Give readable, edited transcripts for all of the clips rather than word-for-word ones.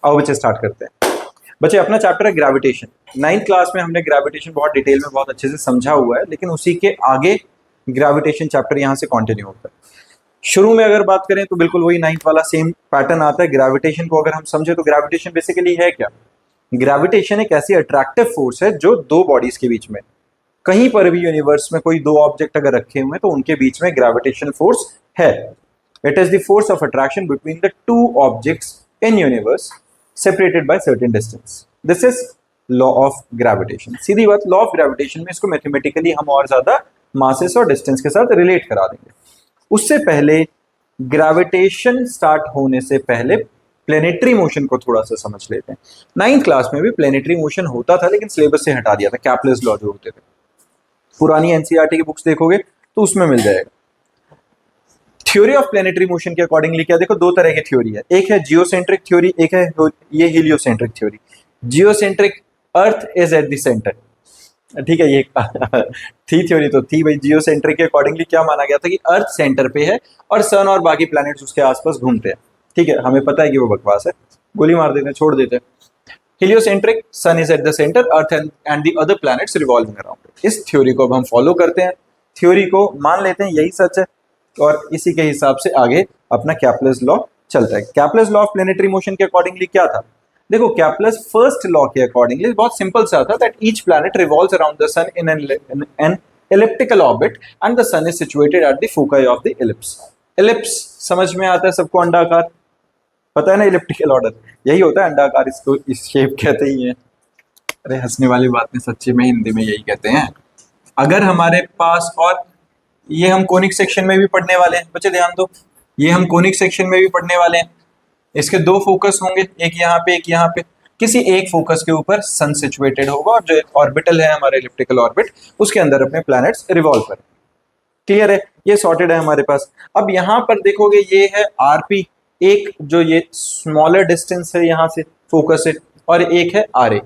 आओ बच्चे स्टार्ट करते हैं। बच्चे अपना चैप्टर है ग्रेविटेशन। 9th क्लास में हमने ग्रेविटेशन बहुत डिटेल में बहुत अच्छे से समझा हुआ है, लेकिन उसी के आगे ग्रेविटेशन चैप्टर यहाँ से कंटिन्यू होता है। शुरू में अगर बात करें तो बिल्कुल वही 9th वाला सेम पैटर्न आता है। ग्रेविटेशन को अगर हम समझे तो ग्रेविटेशन बेसिकली है क्या? ग्रेविटेशन एक ऐसी अट्रैक्टिव फोर्स है जो दो बॉडीज के बीच में, कहीं पर भी यूनिवर्स में कोई दो ऑब्जेक्ट अगर रखे हुए हैं तो उनके बीच में ग्रेविटेशन फोर्स है। It is the force of attraction between the two objects in universe separated by certain distance. This is law of gravitation. सीधी बात, लॉ ऑफ ग्रेविटेशन में इसको मैथमेटिकली हम और ज्यादा मासेस और डिस्टेंस के साथ रिलेट करा देंगे। उससे पहले ग्रेविटेशन स्टार्ट होने से पहले प्लेनेटरी मोशन को थोड़ा सा समझ लेते हैं। 9th क्लास में भी प्लेनेटरी मोशन होता था, लेकिन सिलेबस से हटा दिया था। कैप्लर्स लॉ जो होते थे, पुरानी एनसीईआरटी की बुक्स देखोगे तो उसमें मिल जाएगा। थ्योरी ऑफ प्लेनेटरी मोशन के अकॉर्डिंगली क्या देखो, दो तरह की थ्योरी है। एक है जियोसेंट्रिक थ्योरी, एक है ये heliocentric theory. Geocentric, earth is at the centre, ठीक है। ये थी थ्योरी तो थी भाई। जियोसेंट्रिक के अकॉर्डिंगली क्या माना गया था कि अर्थ सेंटर पे है और सन और बाकी प्लैनेट्स उसके आसपास घूमते हैं, ठीक है। हमें पता है कि वो बकवास है, गोली मार देते हैं, छोड़ देते हैं। Heliocentric, sun is at the centre, earth and the other planets revolving around. इस थ्योरी को अब हम फॉलो करते हैं, थ्योरी को मान लेते हैं यही सच है, और इसी के हिसाब से आगे अपना कैप्लर्स लॉ चलता है। Kepler's law of planetary motion के अकॉर्डिंगली क्या था? देखो, कैप्लर्स फर्स्ट लॉ के अकॉर्डिंगली बहुत सिंपल सा था that each planet revolves around the sun in an elliptical orbit and the sun is situated at the foci of the ellipse. ellipse समझ में आता है सबको? अंडाकार, पता है ना elliptical order यही होता है, अंडाकार इसको इस शेप कहते ही हैं। अरे हंसने वाली बात नहीं, सच्ची में हिंदी में यही कहते हैं। अगर हमारे पास, और ये हम कोनिक सेक्शन में भी पढ़ने वाले हैं बच्चे, ध्यान दो, ये हम कोनिक सेक्शन में भी पढ़ने वाले हैं। इसके दो फोकस होंगे, एक यहाँ पे एक यहाँ पे। किसी एक फोकस के ऊपर सन सिचुएटेड होगा और जो ऑर्बिटल है हमारे इलिप्टिकल ऑर्बिट, उसके अंदर अपने प्लैनेट्स रिवॉल्व करें। क्लियर है? ये सॉर्टेड है हमारे पास। अब यहाँ पर देखोगे ये है आरपी, एक जो ये स्मॉलर डिस्टेंस है यहाँ से फोकस से, और एक है आरए,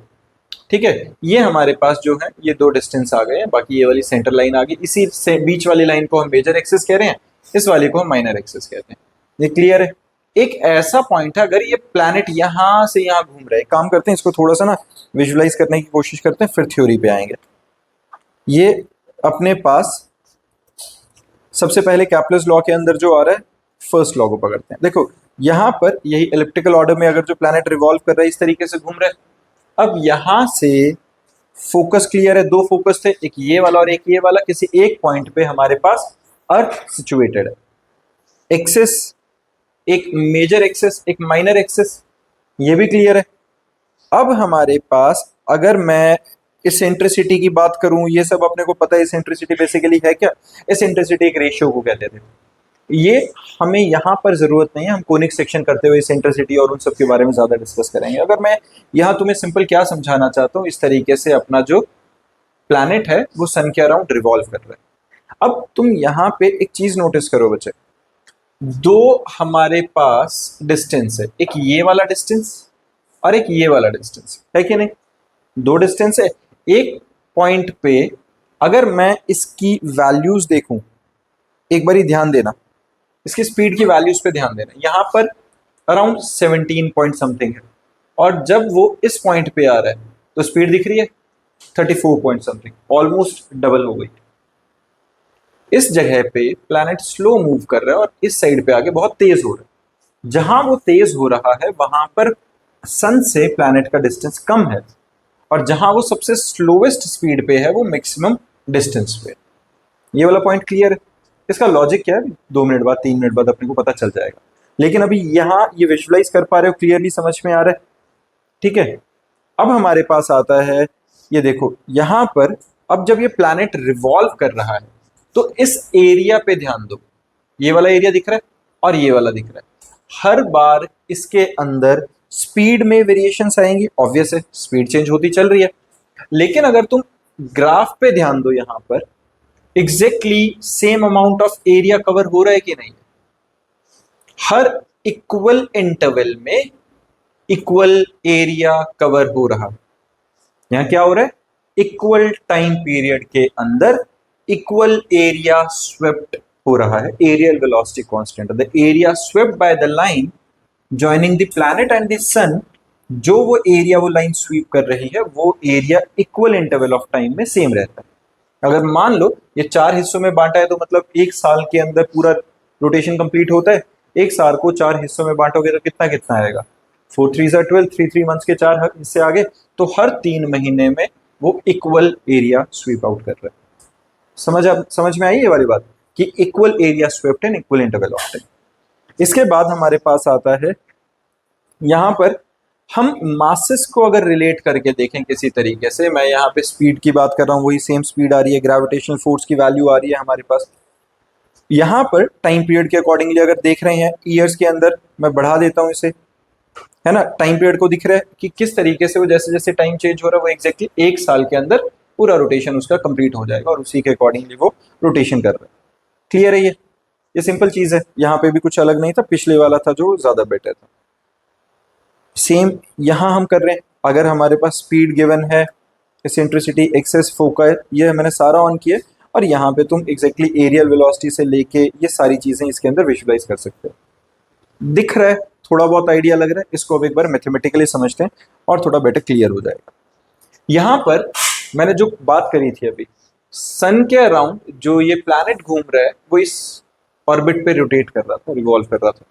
ठीक है। ये हमारे पास जो है ये दो डिस्टेंस आ गए हैं, बाकी ये वाली सेंटर लाइन आ गई। इसी से बीच वाली लाइन को हम मेजर एक्सिस कह रहे हैं, इस वाली को हम माइनर एक्सिस कहते हैं। ये क्लियर है? एक ऐसा पॉइंट है, अगर ये प्लैनेट यहां से यहां घूम रहे, काम करते हैं इसको थोड़ा सा ना विजुलाइज करने की कोशिश करते हैं, फिर थ्योरी पे आएंगे। ये अपने पास सबसे पहले कैप्लर्स लॉ के अंदर जो आ रहा है, फर्स्ट लॉ को पकड़ते हैं। देखो यहां पर यही एलिप्टिकल ऑर्डर में अगर जो प्लैनेट रिवॉल्व कर रहा है इस तरीके से घूम रहा है। अब यहां से फोकस क्लियर है, दो फोकस थे, एक ये वाला और एक ये वाला। किसी एक पॉइंट पे हमारे पास अर्थ सिचुएटेड है। एक्सिस, एक मेजर एक्सिस, एक माइनर एक्सिस, ये भी क्लियर है। अब हमारे पास अगर मैं इसेंट्रिसिटी की बात करूं, ये सब अपने को पता है इसेंट्रिसिटी बेसिकली है क्या? इसेंट्रिसिटी एक रेशियो को कहते थे। ये हमें यहाँ पर जरूरत नहीं है, हम कोनिक सेक्शन करते हुए इसेंट्रिसिटी और उन सब के बारे में ज्यादा डिस्कस करेंगे। अगर मैं यहाँ तुम्हें सिंपल क्या समझाना चाहता हूँ, इस तरीके से अपना जो प्लैनेट है वो सन के अराउंड रिवॉल्व कर रहा है। अब तुम यहाँ पे एक चीज नोटिस करो बच्चे, दो हमारे पास डिस्टेंस है, एक ये वाला डिस्टेंस और एक ये वाला डिस्टेंस है कि नहीं? दो डिस्टेंस है। एक पॉइंट पे अगर मैं इसकी वैल्यूज देखूं, एक बारी ध्यान देना, इसकी स्पीड की वैल्यूज पे ध्यान देना। यहां पर अराउंड 17 पॉइंट समथिंग है, और जब वो इस पॉइंट पे आ रहा है तो स्पीड दिख रही है 34 पॉइंट समथिंग, ऑलमोस्ट डबल हो गई। इस जगह पे प्लैनेट स्लो मूव कर रहा है और इस साइड पे आके बहुत तेज हो रहा है। जहां वो तेज हो रहा है वहां पर सन से प्लैनेट का डिस्टेंस कम है, और जहां वो सबसे स्लोवेस्ट स्पीड पे है वो मैक्सिमम डिस्टेंस पे। ये वाला पॉइंट क्लियर है? इसका लॉजिक क्या है 2 मिनट बाद 3 मिनट बाद अपने को पता चल जाएगा, लेकिन अभी यहाँ ये विजुलाइज कर पा रहे हो, क्लियरली समझ में आ रहा है, ठीक है। अब हमारे पास आता है, ये देखो यहां पर अब जब ये प्लैनेट रिवॉल्व कर रहा है तो इस एरिया पे ध्यान दो, ये वाला एरिया दिख रहा है और ये वाला दिख रहा है। हर बार इसके अंदर स्पीड में वेरिएशंस आएंगी, ऑब्वियस है स्पीड चेंज होती चल रही है। लेकिन अगर तुम ग्राफ पे ध्यान दो, यहां पर exactly same amount of area cover हो रहा है कि नहीं? हर इक्वल इंटरवल में इक्वल एरिया कवर हो रहा है। यहां क्या हो रहा है? इक्वल टाइम पीरियड के अंदर इक्वल एरिया स्वेप्ट हो रहा है। Areal velocity constant, the area swept by the line joining the planet and the sun जो वो एरिया वो लाइन स्वीप कर रही है वो area equal interval of time में सेम रहता है। अगर मान लो ये 4 हिस्सों में बांटा है तो मतलब एक साल के अंदर पूरा रोटेशन कंप्लीट होता है। एक साल को 4 हिस्सों में बांटोगे तो कितना कितना आएगा, 4 3 12, 3 मंथ्स के 4 हिस्से आगे, तो हर 3 महीने में वो इक्वल एरिया स्वीप आउट कर रहा है। समझ में आई ये वाली बात कि equal area swept in equal interval of time. इसके बाद हमारे पास आता है यहां पर हम मासेस को अगर रिलेट करके देखें किसी तरीके से, मैं यहाँ पे स्पीड की बात कर रहा हूँ, वही सेम स्पीड आ रही है, ग्रेविटेशनल फोर्स की वैल्यू आ रही है हमारे पास। यहाँ पर टाइम पीरियड के अकॉर्डिंगली अगर देख रहे हैं ईयर्स के अंदर, मैं बढ़ा देता हूँ इसे, है ना, टाइम पीरियड को दिख रहा है कि किस तरीके से वो जैसे जैसे टाइम चेंज हो रहा है वो एग्जैक्टली एक साल के अंदर पूरा रोटेशन उसका कंप्लीट हो जाएगा और उसी के अकॉर्डिंगली वो रोटेशन कर रहा है। क्लियर है ये सिंपल चीज है। यहाँ पे भी कुछ अलग नहीं था, पिछले वाला था जो ज्यादा बेटर था। सेम यहां हम कर रहे हैं, अगर हमारे पास स्पीड गिवन है, एसेंट्रिसिटी, एक्सेस, फोकस, ये मैंने सारा ऑन किया, और यहाँ पे तुम एग्जैक्टली एरियल वेलोसिटी से लेके ये सारी चीजें इसके अंदर विजुलाइज कर सकते हो। दिख रहा है, थोड़ा बहुत आइडिया लग रहा है, इसको अब एक बार मैथमेटिकली समझते हैं और थोड़ा बेटर क्लियर हो जाएगा। यहाँ पर मैंने जो बात करी थी अभी, सन के अराउंड जो ये प्लैनेट घूम रहा है वो इस ऑर्बिट पे रोटेट कर रहा था, रिवॉल्व कर रहा था।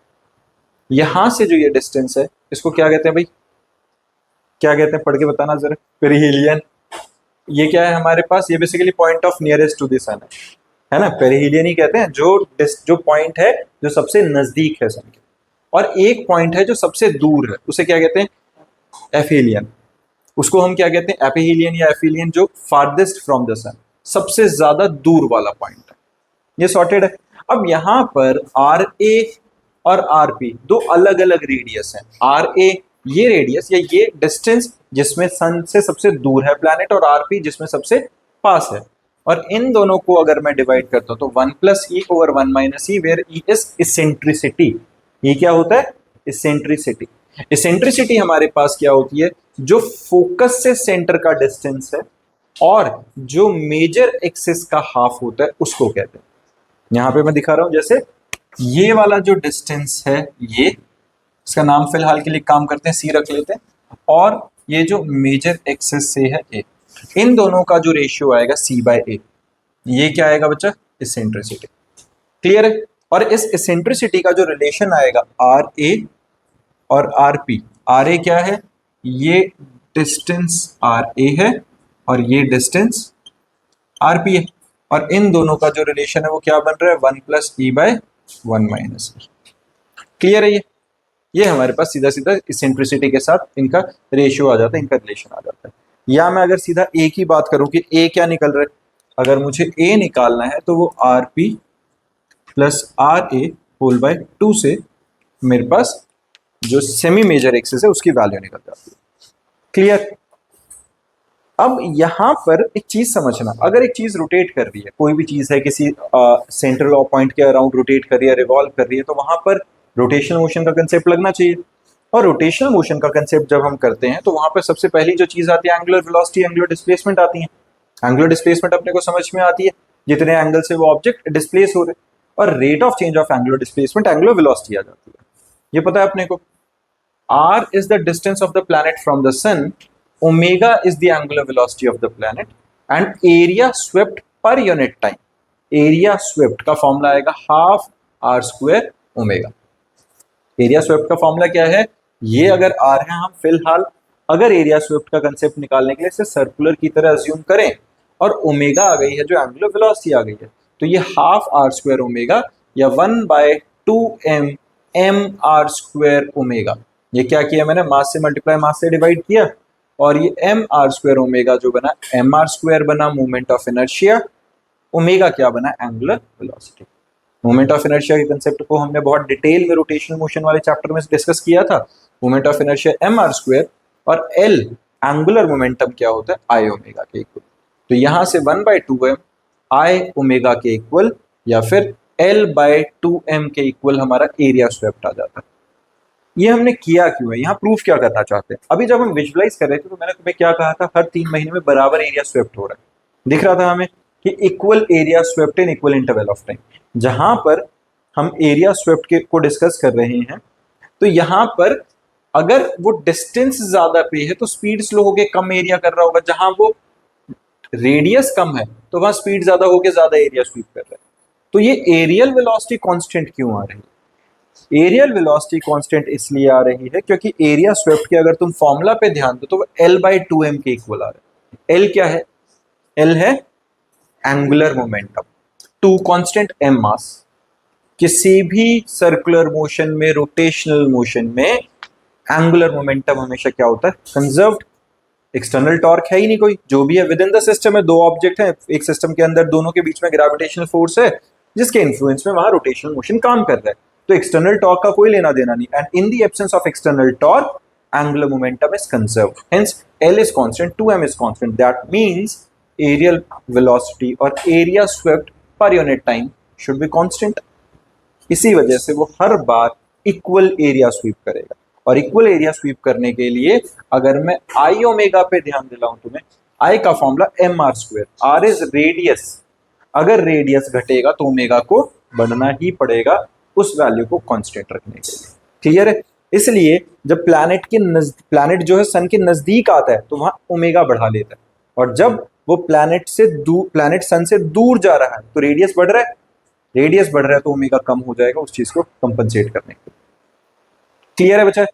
यहां से जो ये डिस्टेंस है इसको क्या कहते हैं भाई, क्या कहते हैं, पढ़ के बताना जरा। पेरिहीलियन। ये क्या है हमारे पास, ये basically point of nearest to the sun है ना, पेरिहीलियन ही कहते हैं। जो पॉइंट है जो सबसे नजदीक है सन के, और एक पॉइंट है जो सबसे दूर है, उसे क्या कहते हैं, एफिलियन। उसको हम क्या कहते हैं, एपिहीलियन या एफिलियन, जो फार्देस्ट फ्रॉम द सन, सबसे ज्यादा दूर वाला पॉइंट है। ये सॉर्टेड है। अब यहां पर आर ए और आर पी दो अलग अलग रेडियस हैं। आर ए ये रेडियस या ये डिस्टेंस जिसमें सन से सबसे दूर है प्लैनेट, और आर पी जिसमें सबसे पास है, और इन दोनों को अगर मैं डिवाइड करता हूं तो 1 + e over 1 - e, where e is eccentricity. ये क्या होता है, इसेंट्रिसिटी। इसेंट्रिसिटी हमारे पास क्या होती है, जो फोकस से सेंटर का डिस्टेंस है और जो मेजर एक्सिस का हाफ होता है उसको कहते हैं। यहां पे मैं दिखा रहा हूं, जैसे ये वाला जो डिस्टेंस है, ये इसका नाम फिलहाल के लिए काम करते हैं सी रख लेते हैं, और ये जो मेजर एक्सिस से है ए, इन दोनों का जो रेशियो आएगा c/a, ये क्या आएगा बच्चा, इसेंट्रिसिटी। क्लियर है। और इस इसेंट्रिसिटी का जो रिलेशन आएगा आर ए और आर पी, आर ए क्या है, ये डिस्टेंस आर ए है और ये डिस्टेंस आर पी है, और इन दोनों का जो रिलेशन है वो क्या बन रहा है, 1 + e/1 - e। क्लियर है। ये हमारे पास सीधा सीधा इसेंट्रिसिटी के साथ इनका रेशियो आ जाता है, इनका रिलेशन आ जाता है। या मैं अगर सीधा ए की बात करूं कि ए क्या निकल रहा है, अगर मुझे ए निकालना है तो वो R P + R A whole by 2 से मेरे पास जो सेमी मेजर एक्सिस है उसकी वैल्यू निकल जाती है। क्लियर। अब यहां पर एक चीज समझना, अगर एक चीज रोटेट कर रही है, कोई भी चीज है किसी सेंट्रल ऑफ पॉइंट के अराउंड रोटेट कर रही है, रिवॉल्व कर रही है, तो वहां पर रोटेशनल मोशन का कंसेप्ट लगना चाहिए। और रोटेशनल मोशन का कंसेप्ट जब हम करते हैं तो वहां पर सबसे पहली जो चीज आती है, एंगुलर वेलोसिटी, एंगुलर डिस्प्लेसमेंट आती है। एंगुलर डिस्प्लेसमेंट अपने को समझ में आती है, जितने एंगल से वो ऑब्जेक्ट डिस्प्लेस हो रहे, और rate of change of angular displacement angular velocity आ जाती है। ये पता है अपने को। r is the distance of the planet from the sun, omega is the angular velocity of the planet, and area swept per unit time, area swept का formula आएगा ½ r² ओमेगा। एरिया स्वेप्ट का formula क्या है, ये अगर r है, हम फिलहाल अगर एरिया स्वेप्ट का कंसेप्ट निकालने के लिए इसे सर्कुलर की तरह अज्यूम करें, और ओमेगा आ गई है जो एंगुलर वेलोसिटी आ गई है, तो ये ½ r² ओमेगा या 1/2m mr² ओमेगा। ये क्या किया मैंने, मास से मल्टीप्लाई मास से डिवाइड किया, और ये mr² ओमेगा जो बना, mr² बना मोमेंट ऑफ इनर्शिया, ओमेगा क्या बना, angular velocity. Moment of inertia के कंसेप्ट को हमने बहुत डिटेल में रोटेशनल मोशन वाले चैप्टर में डिस्कस किया था। मोमेंट ऑफ इनर्शिया mr², और l एंगुलर मोमेंटम क्या होता है, आई ओमेगा के इक्वल। तो यहां से 1/2m आई ओमेगा के इक्वल, या फिर l/2m के इक्वल हमारा एरिया स्वेप्ट आ जाता है। ये हमने किया क्यों है, यहाँ प्रूफ क्या करना चाहते हैं। अभी जब हम विजुलाइज कर रहे थे तो मैंने तुम्हें क्या कहा था, हर 3 महीने में बराबर एरिया स्वेप्ट हो रहा है, दिख रहा था हमें कि equal area swept in equal interval of time. जहां पर हम एरिया स्वेप्ट के को डिस्कस कर रहे हैं, तो यहाँ पर अगर वो डिस्टेंस ज्यादा पे है तो स्पीड स्लो होके कम एरिया कर रहा होगा, जहां वो रेडियस कम है तो वहां स्पीड ज्यादा होके ज्यादा एरिया स्वीप कर रहा है। तो ये एरियल वेलोसिटी कांस्टेंट क्यों आ रही है? एरियल वेलोसिटी कांस्टेंट इसलिए आ रही है क्योंकि एरिया स्वेप्ट के अगर तुम फॉर्मूला पे ध्यान दो तो वो L/2m के इक्वल आ रहा है। L क्या है? L है angular momentum to constant m मास। किसी भी सर्कुलर मोशन में, रोटेशनल मोशन में एंगुलर मोमेंटम हमेशा क्या होता है? कंजर्व्ड। एक्सटर्नल टॉर्क है ही नहीं कोई, जो भी है विद इन द सिस्टम है। दो ऑब्जेक्ट है एक सिस्टम के अंदर, दोनों के बीच में ग्रेविटेशनल फोर्स है जिसके इन्फ्लुएंस में वहां रोटेशनल मोशन काम कर रहा है। तो एक्सटर्नल टॉर्क का कोई लेना देना नहीं। And in the absence of external torque angular momentum is conserved, hence L is constant, 2m is constant. That means aerial velocity or area swept per unit time should be constant. इसी वजह से वो हर बार equal area SVEEP करेगा। और equal area SVEEP करने के लिए अगर मैं आई ओमेगा पे ध्यान दिलाऊं तुम्हें, आई का formula mr², r is radius. अगर रेडियस घटेगा तो ओमेगा को बढ़ना ही पड़ेगा उस वैल्यू को कांस्टेंट रखने के लिए। क्लियर है? इसलिए जब प्लैनेट जो है सन के नजदीक आता है तो वहां ओमेगा बढ़ा लेता है, और जब वो प्लैनेट सन से दूर जा रहा है तो रेडियस बढ़ रहा है, रेडियस बढ़ रहा है तो ओमेगा कम हो जाएगा उस चीज को कंपनसेट करने के लिए। क्लियर है बच्चा?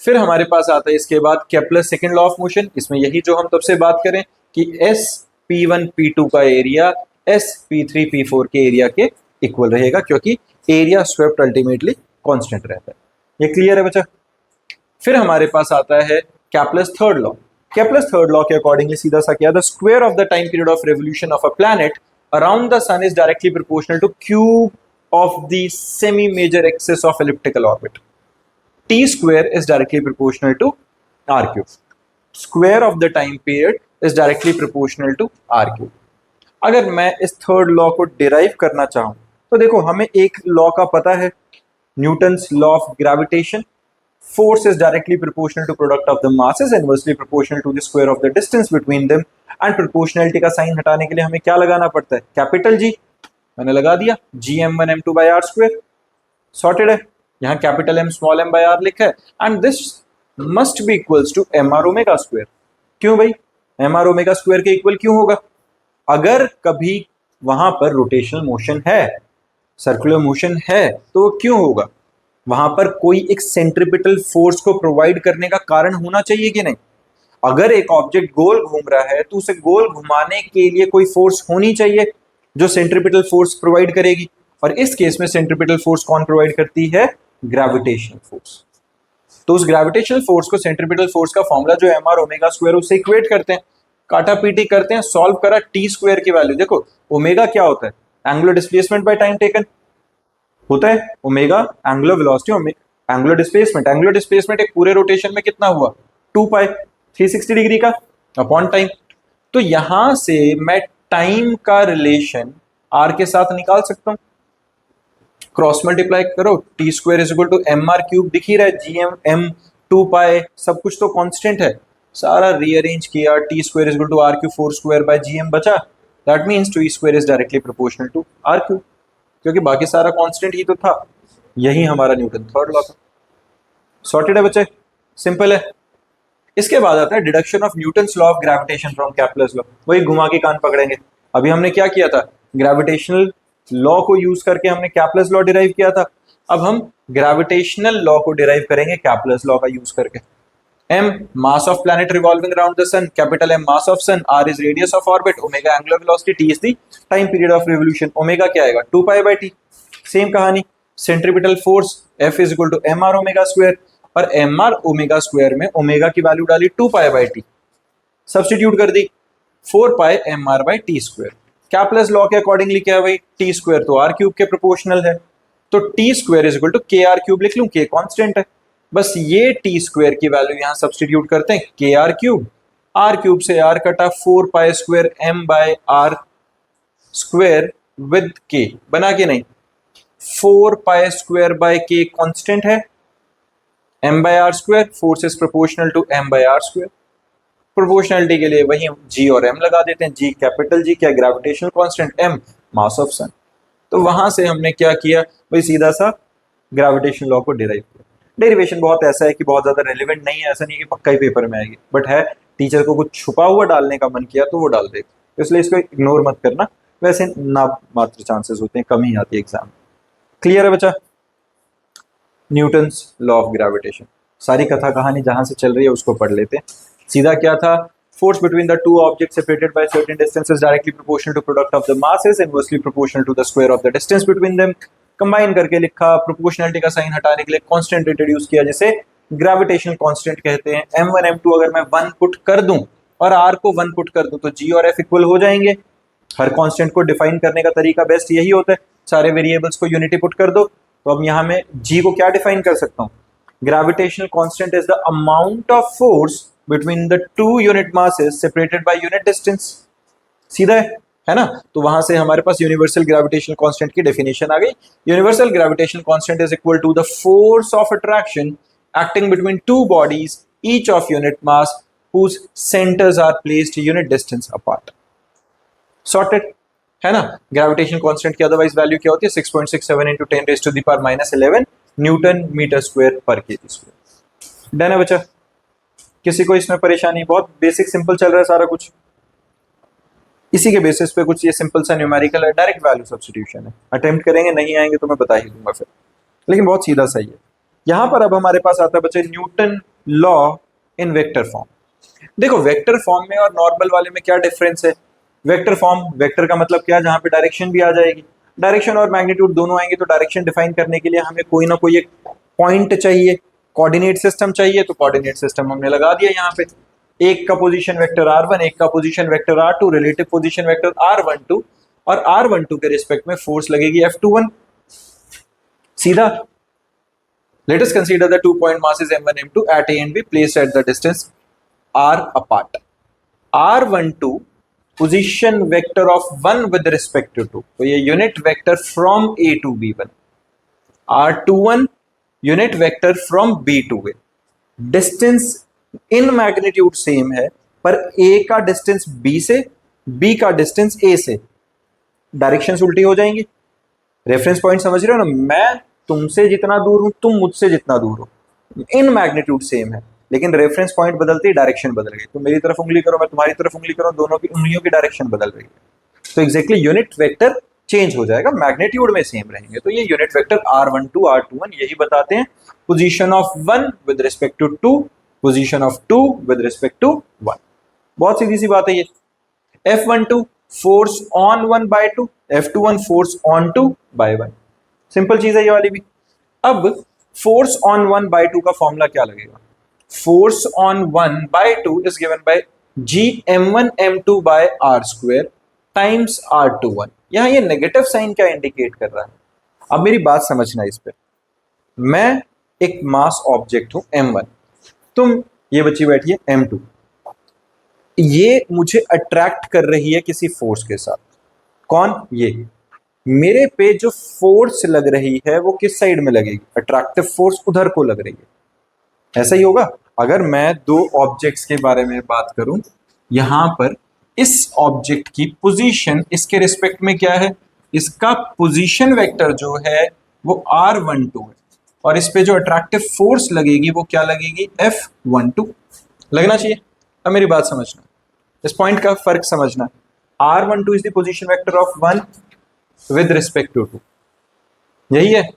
फिर हमारे पास आता है इसके बाद Kepler second law of motion. इसमें यही जो हम तब से बात करें कि S P1 P2 का एरिया S P3 P4 के एरिया के इक्वल रहेगा, क्योंकि एरिया स्वेप्ट अल्टीमेटली कांस्टेंट रहता है। ये क्लियर है बच्चा? फिर हमारे पास आता है Kepler's third law. Kepler's third law के अकॉर्डिंगली सीधा सा क्या, the square of the time period of revolution of a planet around the sun is directly proportional to cube of the semi major axis of elliptical orbit. T square is directly proportional to R cube. Square of the time period is directly proportional to R cube. अगर मैं इस third law को derive करना चाहूं तो देखो, हमें एक लॉ का पता है, Newton's law of gravitation. Force is directly proportional to product of the masses, inversely proportional to the square of the distance between them. And proportionality का साइन हटाने के लिए हमें क्या लगाना पड़ता है? Capital G। मैंने लगा दिया Gm1 m2 by r²। Sorted है। यहाँ capital M small m by r लिखा है, and this must be equals to mr omega square. क्यों भाई? mr ओमेगा स्क्वायर के इक्वल क्यों होगा? अगर कभी वहां पर रोटेशनल मोशन है, सर्कुलर मोशन है, तो क्यों होगा? वहां पर कोई एक सेंट्रीपिटल फोर्स को प्रोवाइड करने का कारण होना चाहिए कि नहीं? अगर एक ऑब्जेक्ट गोल घूम रहा है तो उसे गोल घुमाने के लिए कोई फोर्स होनी चाहिए जो सेंट्रीपिटल फोर्स प्रोवाइड करेगी, और इस केस में सेंट्रीपिटल फोर्स कौन प्रोवाइड करती है? Gravitational force. तो उस ग्रेविटेशनल फोर्स को, सेंट्रीपिटल फोर्स का फॉर्मूला जो mr ओमेगा स्क्वायर, उससे इक्वेट करते हैं, काटा पीटी करते हैं, सॉल्व करा, टी स्क्वायर की वैल्यू देखो। ओमेगा क्या होता है? Angular displacement by time taken होता है। Omega angular velocity, angular displacement. Angular displacement एक पूरे रोटेशन में कितना हुआ? 2π, 360 डिग्री का अपॉन टाइम। तो यहां से मैं टाइम का रिलेशन r के साथ निकाल सकता हूं। क्रॉस मल्टीप्लाई करो, T square is equal to mr cube, दिख ही रहा है, Gm m 2π, सब कुछ तो कांस्टेंट है। सारा रीअरेंज किया, T square is equal to r cube 4 square by Gm बचा। That means T square is directly proportional to r cube, क्योंकि बाकी सारा कांस्टेंट ही तो था। यही हमारा न्यूटन थर्ड लॉ था। सॉर्टेड है बच्चे? सिंपल है। इसके बाद आता है deduction of Newton's law of gravitation from Kepler's law. वही घुमा के कान पकड़ेंगे। अभी हमने क्या किया था? ग्रेविटेशनल लॉ को यूज करके हमने केपलर्स लॉ डिराइव किया था। अब हम ग्रेविटेशनल लॉ को डिराइव करेंगे केपलर्स लॉ का यूज करके। m mass of planet revolving around the sun, capital M mass of sun, r is radius of orbit, omega angular velocity, t is the time period of revolution। omega क्या आएगा? 2π by t। Same कहानी, centripetal force F is equal to mr omega square, और mr omega square में omega की value डाली 2π by t, substitute कर दी 4π mr by t स्क्वायर। केपलर्स लॉ के अकॉर्डिंगली क्या है भाई? t स्क्वायर तो r क्यूब के प्रोपोर्शनल है, तो t square is equal to K R cube लिख लूं, k कांस्टेंट है। बस ये टी स्क्वायर की वैल्यू यहां सब्स्टिट्यूट करते हैं, के आर क्यूब से आर कटा 4π square m by R square with K, बना के नहीं, 4π स्क्वायर बाय के कांस्टेंट है, m by R square, force is proportional to m by R square. Proportionality के लिए वही g और m लगा देते हैं। g कैपिटल G क्या? Gravitational constant, m mass of sun. तो वहां से हमने क्या किया भाई? सीधा सा ग्रेविटेशन लॉ को डिराइव किया। डेरिवेशन बहुत ऐसा है कि बहुत ज्यादा रेलिवेंट नहीं है, ऐसा नहीं है कि पक्का ही पेपर में आएगी, बट है टीचर को कुछ छुपा हुआ डालने का मन किया तो वो डाल देगा, तो इसलिए इसको इग्नोर मत करना, वैसे ना मात्र चांसेस होते हैं, कम ही आती है एग्जाम। क्लियर है बच्चा? न्यूटन्स लॉ ऑफ ग्रेविटेशन, सारी कथा कहानी जहां से चल रही है उसको पढ़ लेते हैं। सीधा क्या था, force between the two objects separated by certain distance is directly proportional to product of the masses inversely proportional to the square of the distance between them। Combine करके लिखा, प्रोपोर्शनलिटी का साइन हटाने के लिए कांस्टेंट इंट्रोड्यूस किया, जिसे gravitational constant कहते हैं। m1 m2 अगर मैं 1 पुट कर दूं और r को 1 पुट कर दूं तो g और f इक्वल हो जाएंगे। हर कांस्टेंट को डिफाइन करने का तरीका बेस्ट यही होता है, सारे वेरिएबल्स को यूनिटी पुट कर दो। तो अब यहां मैं g को क्या डिफाइन कर सकता हूं, gravitational constant is the amount of force between the two unit masses separated by unit distance। सीधा है ना? तो वहां से हमारे पास यूनिवर्सल ग्रेविटेशनल कांस्टेंट की डेफिनेशन आ गई। Universal gravitational constant is equal to the force of attraction acting between two bodies each of unit mass whose centers are placed unit distance apart। Sorted है ना? ग्रेविटेशनल कांस्टेंट की otherwise value क्या होती है, 6.67 into 10 raised to the power -11 newton metre square पर KG square. Done है बच्चा? किसी को इसमें परेशानी? बहुत बेसिक सिंपल चल रहा है सारा कुछ। इसी के बेसिस पे कुछ ये सिंपल सा न्यूमेरिकल है, डायरेक्ट वैल्यू सब्स्टिट्यूशन है। अटेम्प्ट करेंगे, नहीं आएंगे तो मैं बता ही दूंगा फिर, लेकिन बहुत सीधा सही है। यहां पर अब हमारे पास आता है बच्चे Newton law in vector form. देखो वेक्टर फॉर्म में और नॉर्मल वाले में क्या डिफरेंस है। वेक्टर फॉर्म, वेक्टर का मतलब क्या, जहां पे डायरेक्शन भी आ जाएगी, डायरेक्शन और मैग्नीट्यूड दोनों आएंगे, तो डायरेक्शन डिफाइन करने के लिए हमें कोई ना कोई एक पॉइंट चाहिए, कोऑर्डिनेट सिस्टम चाहिए, तो कोऑर्डिनेट सिस्टम हमने लगा दिया यहाँ पे। एक का पोजीशन वेक्टर r1, एक का position vector r2, relative position vector r12, और r12 के रिस्पेक्ट में फोर्स लगेगी F21। सीधा। Late us consider the 2 point masses m1 m2 at a and b placed at the distance r apart। r12 position vector of 1 with respect to 2, तो ये unit vector from a to b1। r21 unit vector from B to A. Distance in magnitude same है, पर A का distance B से, B का distance A से, directions उल्टी हो जाएंगी। रेफरेंस पॉइंट समझ रहे हो ना, मैं तुमसे जितना दूर हूं, तुम मुझसे जितना दूर हो, इन मैग्नीट्यूड सेम है, लेकिन रेफरेंस पॉइंट बदलते ही डायरेक्शन बदल गई। तुम मेरी तरफ उंगली करो, मैं तुम्हारी तरफ उंगली करो, दोनों की उंगलियों की डायरेक्शन बदल रही है, तो एग्जैक्टली यूनिट वेक्टर चेंज हो जाएगा, मैग्नीट्यूड में सेम रहेंगे। तो ये यूनिट वेक्टर r12 r21 यही बताते हैं position of 1 with respect to 2, position of 2 with respect to 1। बहुत सीधी सी बात है ये। F12 force on 1 by 2, F21 force on 2 by 1। Simple चीज है ये वाली भी। अब फोर्स ऑन 1 by 2 का फॉर्मूला क्या लगेगा, force on 1 by 2 is given bye g m1 m2 by r square times r21। यहां ये नेगेटिव साइन क्या इंडिकेट कर रहा है, अब मेरी बात समझना इस पे। मैं एक मास ऑब्जेक्ट हूं m1, तुम ये बच्ची बैठी है m2, ये मुझे अट्रैक्ट कर रही है किसी फोर्स के साथ। कौन? ये। मेरे पे जो फोर्स लग रही है वो किस साइड में लगेगी, अट्रैक्टिव फोर्स उधर को लग रही है। ऐसा ही होगा। अगर मैं दो ऑब्जेक्ट्स के बारे में बात करूं, यहां पर इस ऑब्जेक्ट की पोजीशन इसके रिस्पेक्ट में क्या है, इसका पोजीशन वेक्टर जो है वो r12 है, और इस पे जो अट्रैक्टिव फोर्स लगेगी वो क्या लगेगी, F12 लगना चाहिए। अब मेरी बात समझना, इस पॉइंट का फर्क समझना। r12 is the position vector of 1 with respect to 2, यही है।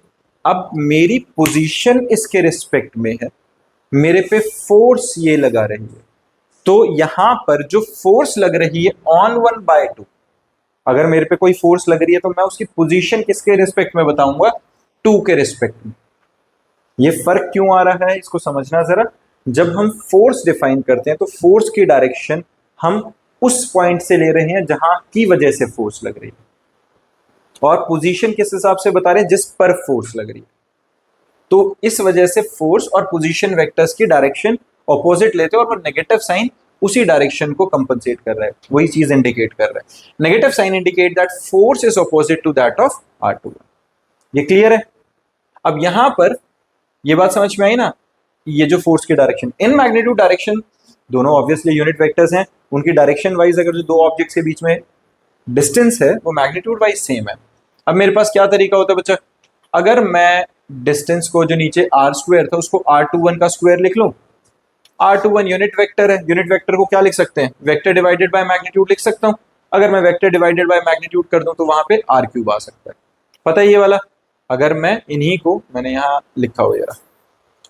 अब मेरी पोजीशन इसके रिस्पेक्ट में है, मेरे पे फोर्स ये लगा रही है, तो यहां पर जो फोर्स लग रही है ऑन 1 by 2, अगर मेरे पे कोई फोर्स लग रही है तो मैं उसकी पोजीशन किसके रिस्पेक्ट में बताऊंगा, 2 के रिस्पेक्ट में। ये फर्क क्यों आ रहा है इसको समझना जरा। जब हम फोर्स डिफाइन करते हैं तो फोर्स की डायरेक्शन हम उस पॉइंट से ले रहे हैं जहां की वजह से फोर्स लग रही है, और पोजीशन किस हिसाब से बता रहे हैं, जिस पर फोर्स लग रही है। तो इस वजह से फोर्स और पोजीशन वेक्टर्स की डायरेक्शन ऑपोजिट लेते हैं, और वो नेगेटिव साइन उसी डायरेक्शन को कंपनसेट कर रहा है, वही चीज इंडिकेट कर रहा है। Negative sign indicate that force is opposite to that of r21। ये क्लियर है? अब यहां पर ये बात समझ में आई ना, ये जो फोर्स की डायरेक्शन इन मैग्नीट्यूड डायरेक्शन, दोनों ऑब्वियसली यूनिट वेक्टर्स हैं, उनकी डायरेक्शन वाइज अगर जो दो ऑब्जेक्ट्स के बीच में डिस्टेंस है वो मैग्नीट्यूड वाइज सेम है। अब मेरे पास क्या तरीका होता है बच्चा, अगर मैं डिस्टेंस को जो नीचे आर स्क्वायर था उसको r21 का स्क्वायर लिख लो। r21 यूनिट वेक्टर है, यूनिट वेक्टर को क्या लिख सकते हैं, वेक्टर डिवाइडेड बाय मैग्नीट्यूड लिख सकता हूं। अगर मैं वेक्टर डिवाइडेड बाय मैग्नीट्यूड कर दूं तो वहां पे r क्यूब आ सकता है, पता है ये वाला। अगर मैं इन्हीं को मैंने यहाँ लिखा हुआ जरा,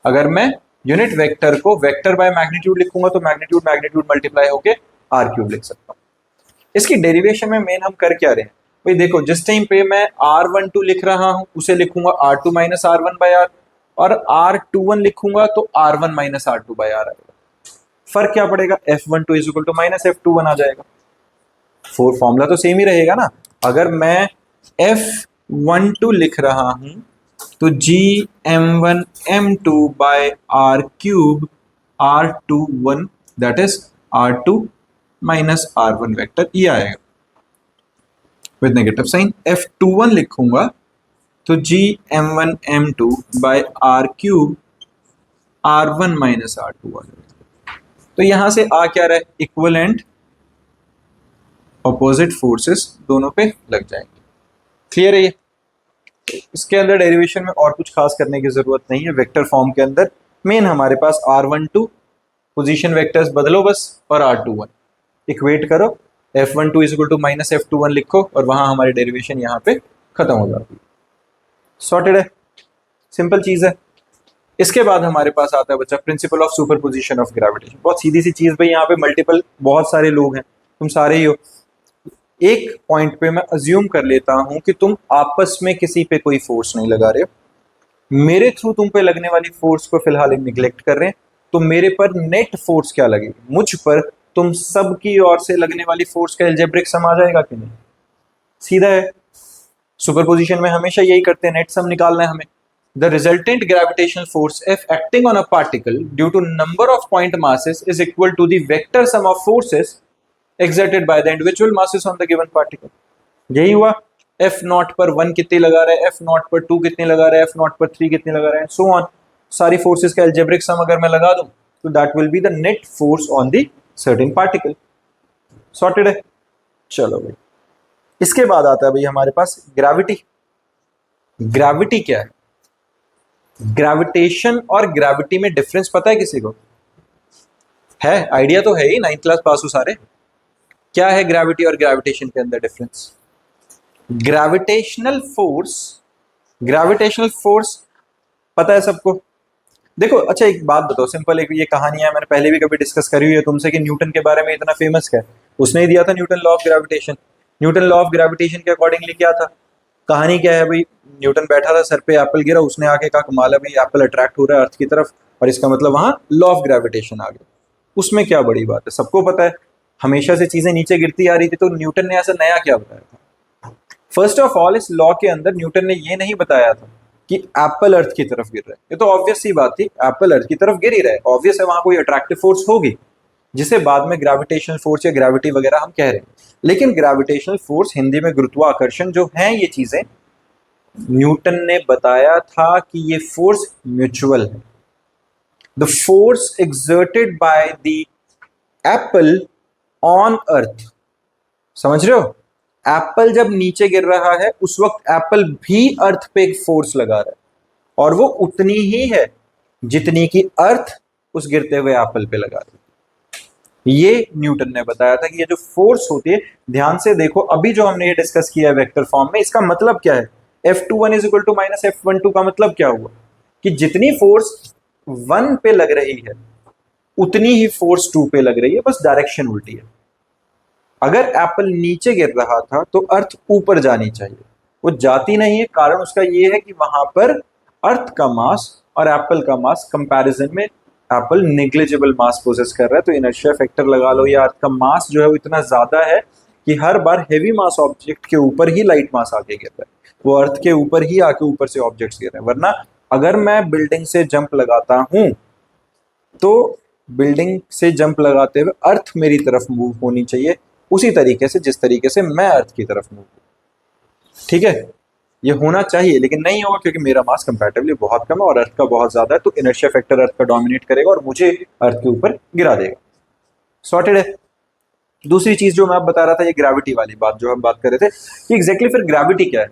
अगर मैं यूनिट वेक्टर को वेक्टर बाय मैग्नीट्यूड लिखूंगा तो मैग्नीट्यूड मैग्नीट्यूड मल्टीप्लाई होके r क्यूब लिख सकता हूँ। इसकी डेरिवेशन में मेन हम कर क्या रहे हैं भाई, देखो जिस टाइम पे मैं r12 लिख रहा हूं उसे लिखूंगा r2 minus r1 bye r, और r21 लिखूंगा तो r1 minus r2 bye r आएगा। फर्क क्या पड़ेगा, f12 is equal to minus f21 आ जाएगा। फोर फॉर्मूला तो सेम ही रहेगा ना। अगर मैं f12 लिख रहा हूं तो gm1 m2 by r cube r21 that is r2 minus r1 vector ये आएगा विद नेगेटिव साइन। f21 लिखूंगा तो gm1 m2 by r cube r1 minus r2 आ जाएगा। तो यहां से आ क्या रहा है, इक्विवेलेंट ऑपोजिट फोर्सेस दोनों पे लग जाएंगे। क्लियर है ये। इसके अंदर डेरिवेशन में और कुछ खास करने की जरूरत नहीं है। वेक्टर फॉर्म के अंदर मेन हमारे पास r12 पोजीशन वेक्टर्स बदलो बस, और r21 इक्वेट करो, f12 is equal to minus f21 लिखो, और वहां हमारी डेरिवेशन यहाँ पे खत्म हो जाती है। सॉर्टेड है, सिंपल चीज है। इसके बाद हमारे पास आता है बच्चा principle of superposition of gravitation. बहुत सीधी सी चीज भाई, यहाँ पे मल्टीपल बहुत सारे लोग हैं, तुम सारे ही हो। एक पॉइंट पे मैं अज्यूम कर लेता हूं कि तुम आपस में किसी पे कोई फोर्स नहीं लगा रहे हो, मेरे थ्रू तुम पे लगने वाली फोर्स को फिलहाल निग्लेक्ट कर रहे हैं, तो मेरे पर नेट फोर्स क्या लगेगी, मुझ पर तुम सब की ओर से लगने वाली फोर्स का एल्जेब्रिक सम आ जाएगा कि नहीं। सीधा है, सुपरपोजिशन में हमेशा यही करते हैं, नेट सम निकालना है हमें। The resultant gravitational force F acting on a particle due to number of point masses is equal to the vector sum of forces exerted by the individual masses on the given particle। यही हुआ। F0 पर 1 कितनी लगा रहा है, F0 पर 2 कितनी लगा रहा है, F0 पर 3 कितनी लगा रहा है, सो ऑन। सारी फोर्सेस का एल्जेब्रिक सम अगर मैं लगा दूं तो that will be the net force on the certain particle. Sorted है। चलो भाई, इसके बाद आता है भाई हमारे पास ग्रेविटी। ग्रेविटी क्या है, ग्रेविटेशन और ग्रेविटी में डिफरेंस पता है किसी को, है आइडिया तो है ही, 9th क्लास पास हो सारे। क्या है ग्रेविटी और ग्रेविटेशन के अंदर डिफरेंस। ग्रेविटेशनल फोर्स पता है सबको। देखो अच्छा एक बात बताओ, सिंपल एक ये कहानी है, मैंने पहले भी कभी डिस्कस करी हुई है तुमसे कि न्यूटन के बारे में इतना फेमस क्या है, उसने ही दिया था Newton law of gravitation. Newton law of gravitation के अकॉर्डिंगली क्या था, कहानी क्या है भाई, न्यूटन बैठा था, सर पे एप्पल गिरा, उसने आके कहा कमाल है भाई एप्पल अट्रैक्ट हो रहा है अर्थ की तरफ, और इसका मतलब वहां लॉ ऑफ ग्रेविटेशन आ गया। उसमें क्या बड़ी बात है, सबको पता है हमेशा से चीजें नीचे गिरती आ रही थी, तो न्यूटन ने ऐसा नया क्या बताया था। फर्स्ट ऑफ ऑल इस लॉ के अंदर न्यूटन ने ये नहीं बताया था कि एप्पल अर्थ की तरफ गिर रहा है, ये तो ऑब्वियस सी बात थी, एप्पल अर्थ की तरफ गिर ही रहा है, ऑब्वियस है वहां कोई अट्रैक्टिव फोर्स होगी जिसे बाद में ग्रेविटेशनल फोर्स या ग्रेविटी वगैरह हम कह रहे हैं। लेकिन ग्रेविटेशनल फोर्स हिंदी में गुरुत्वाकर्षण जो है, ये चीजें न्यूटन ने बताया था कि ये फोर्स म्यूचुअल है। The force exerted by the Apple on earth, समझ रहे हो, एप्पल जब नीचे गिर रहा है उस वक्त एप्पल भी अर्थ पे एक फोर्स लगा रहा है, और वो उतनी ही है जितनी की अर्थ उस गिरते हुए एप्पल पे लगा रही है। ये न्यूटन ने बताया था कि ये जो फोर्स होती है, ध्यान से देखो अभी जो हमने ये डिस्कस किया है वेक्टर फॉर्म में, इसका मतलब क्या है, F21 is equal to minus F12 का मतलब क्या हुआ कि जितनी फोर्स 1 पे लग रही है उतनी ही फोर्स 2 पे लग रही है, बस डायरेक्शन उल्टी है। अगर एप्पल नीचे गिर रहा था तो अर्थ ऊपर जानी चाहिए, वो जाती नहीं है, कारण उसका ये है कि वहां पर अर्थ का मास और एप्पल का मास कंपैरिजन में एप्पल नेग्लिजिबल मास पोजेस कर रहा है, तो इनर्शिया फैक्टर लगा लो, या अर्थ का मास जो है वो इतना ज्यादा है कि हर बार हेवी मास ऑब्जेक्ट के ऊपर ही लाइट मास आके गिर रहा है, वो अर्थ के ऊपर ही आके ऊपर से ऑब्जेक्ट्स गिर रहे हैं। वरना अगर मैं बिल्डिंग से जंप लगाता हूं तो बिल्डिंग से जंप लगाते हुए अर्थ मेरी तरफ मूव होनी चाहिए उसी तरीके से जिस तरीके से मैं अर्थ की तरफ मूव, ठीक है, ये होना चाहिए, लेकिन नहीं होगा क्योंकि मेरा मास कंपैरेटिवली बहुत कम है और अर्थ का बहुत ज्यादा है, तो इनर्शिया फैक्टर अर्थ का डोमिनेट करेगा और मुझे अर्थ के ऊपर गिरा देगा। सॉर्टेड है। दूसरी चीज जो मैं आप बता रहा था, ये ग्रेविटी वाली बात जो हम बात कर रहे थे कि एग्जैक्टली फिर ग्रेविटी क्या है।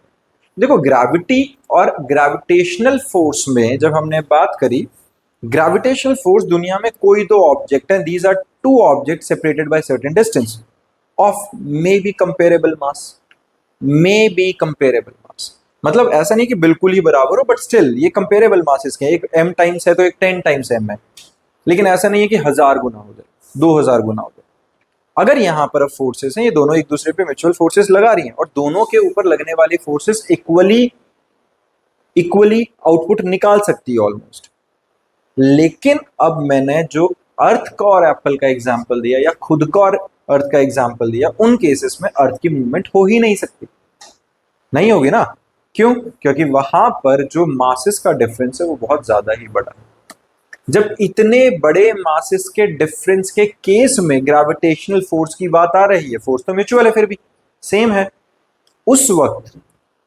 देखो ग्रेविटी और ग्रेविटेशनल फोर्स में जब हमने बात करी, ग्रेविटेशनल फोर्स दुनिया में कोई दो ऑब्जेक्ट है, these are two object separated by certain distance of may be comparable mass, may be comparable mass, मतलब ऐसा नहीं कि बिल्कुल ही बराबर हो, बट स्टिल ये कंपेरेबल मासेस के, एक m टाइम्स है तो एक 10 टाइम्स m है, लेकिन ऐसा नहीं है कि 1000 गुना हो जाए, 2000 गुना हो जाए। अगर यहाँ पर अब फोर्सेस हैं, ये दोनों एक दूसरे पे म्यूचुअल फोर्सेस लगा रही हैं और दोनों के ऊपर लगने वाली फोर्सेस इक्वली आउटपुट निकाल सकती है ऑलमोस्ट। लेकिन अब मैंने जो अर्थ का और एप्पल का एग्जांपल दिया या खुद का और अर्थ का एग्जांपल दिया, उन केसेस में अर्थ की मूवमेंट हो ही नहीं सकती, नहीं होगी ना। क्यों? क्योंकि वहां पर जो मासेस का डिफरेंस है वो बहुत ज्यादा ही बड़ा है। जब इतने बड़े मासेस के डिफरेंस के केस में ग्रेविटेशनल फोर्स की बात आ रही है, फोर्स तो म्यूचुअल है फिर भी सेम है, उस वक्त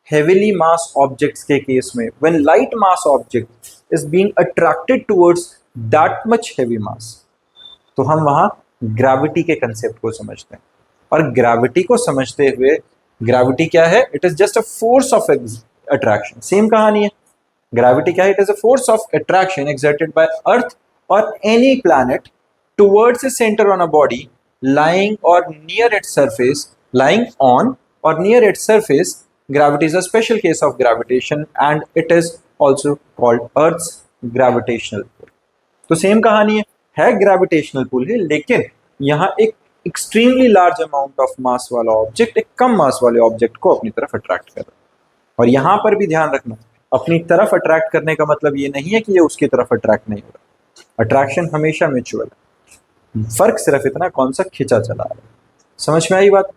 हेवीली मास ऑब्जेक्ट्स के केस में when light mass object is being attracted towards that much heavy mass, तो हम वहां ग्रेविटी के कंसेप्ट को समझते हैं। और ग्रेविटी को समझते हुए, ग्रेविटी क्या है? It is just a force of attraction. Same कहानी है, ग्रेविटी क्या है? It is a force of attraction exerted by earth or any planet towards a center on a body lying or near its surface, lying on or near its surface. Gravity is a special case of gravitation and it is also called earth's gravitational pull. तो same कहानी है gravitational pull है, लेकिन यहाँ एक extremely large amount of mass वाला object एक कम मास वाले ऑब्जेक्ट को अपनी तरफ अट्रैक्ट कर रहा है। और यहाँ पर भी ध्यान रखना, अपनी तरफ अट्रैक्ट करने का मतलब ये नहीं है कि ये उसकी तरफ अट्रैक्ट नहीं हो रहा, अट्रैक्शन हमेशा म्यूचुअल है, फर्क सिर्फ इतना कौन सा खिंचा चला रहा है। समझ में आई बात?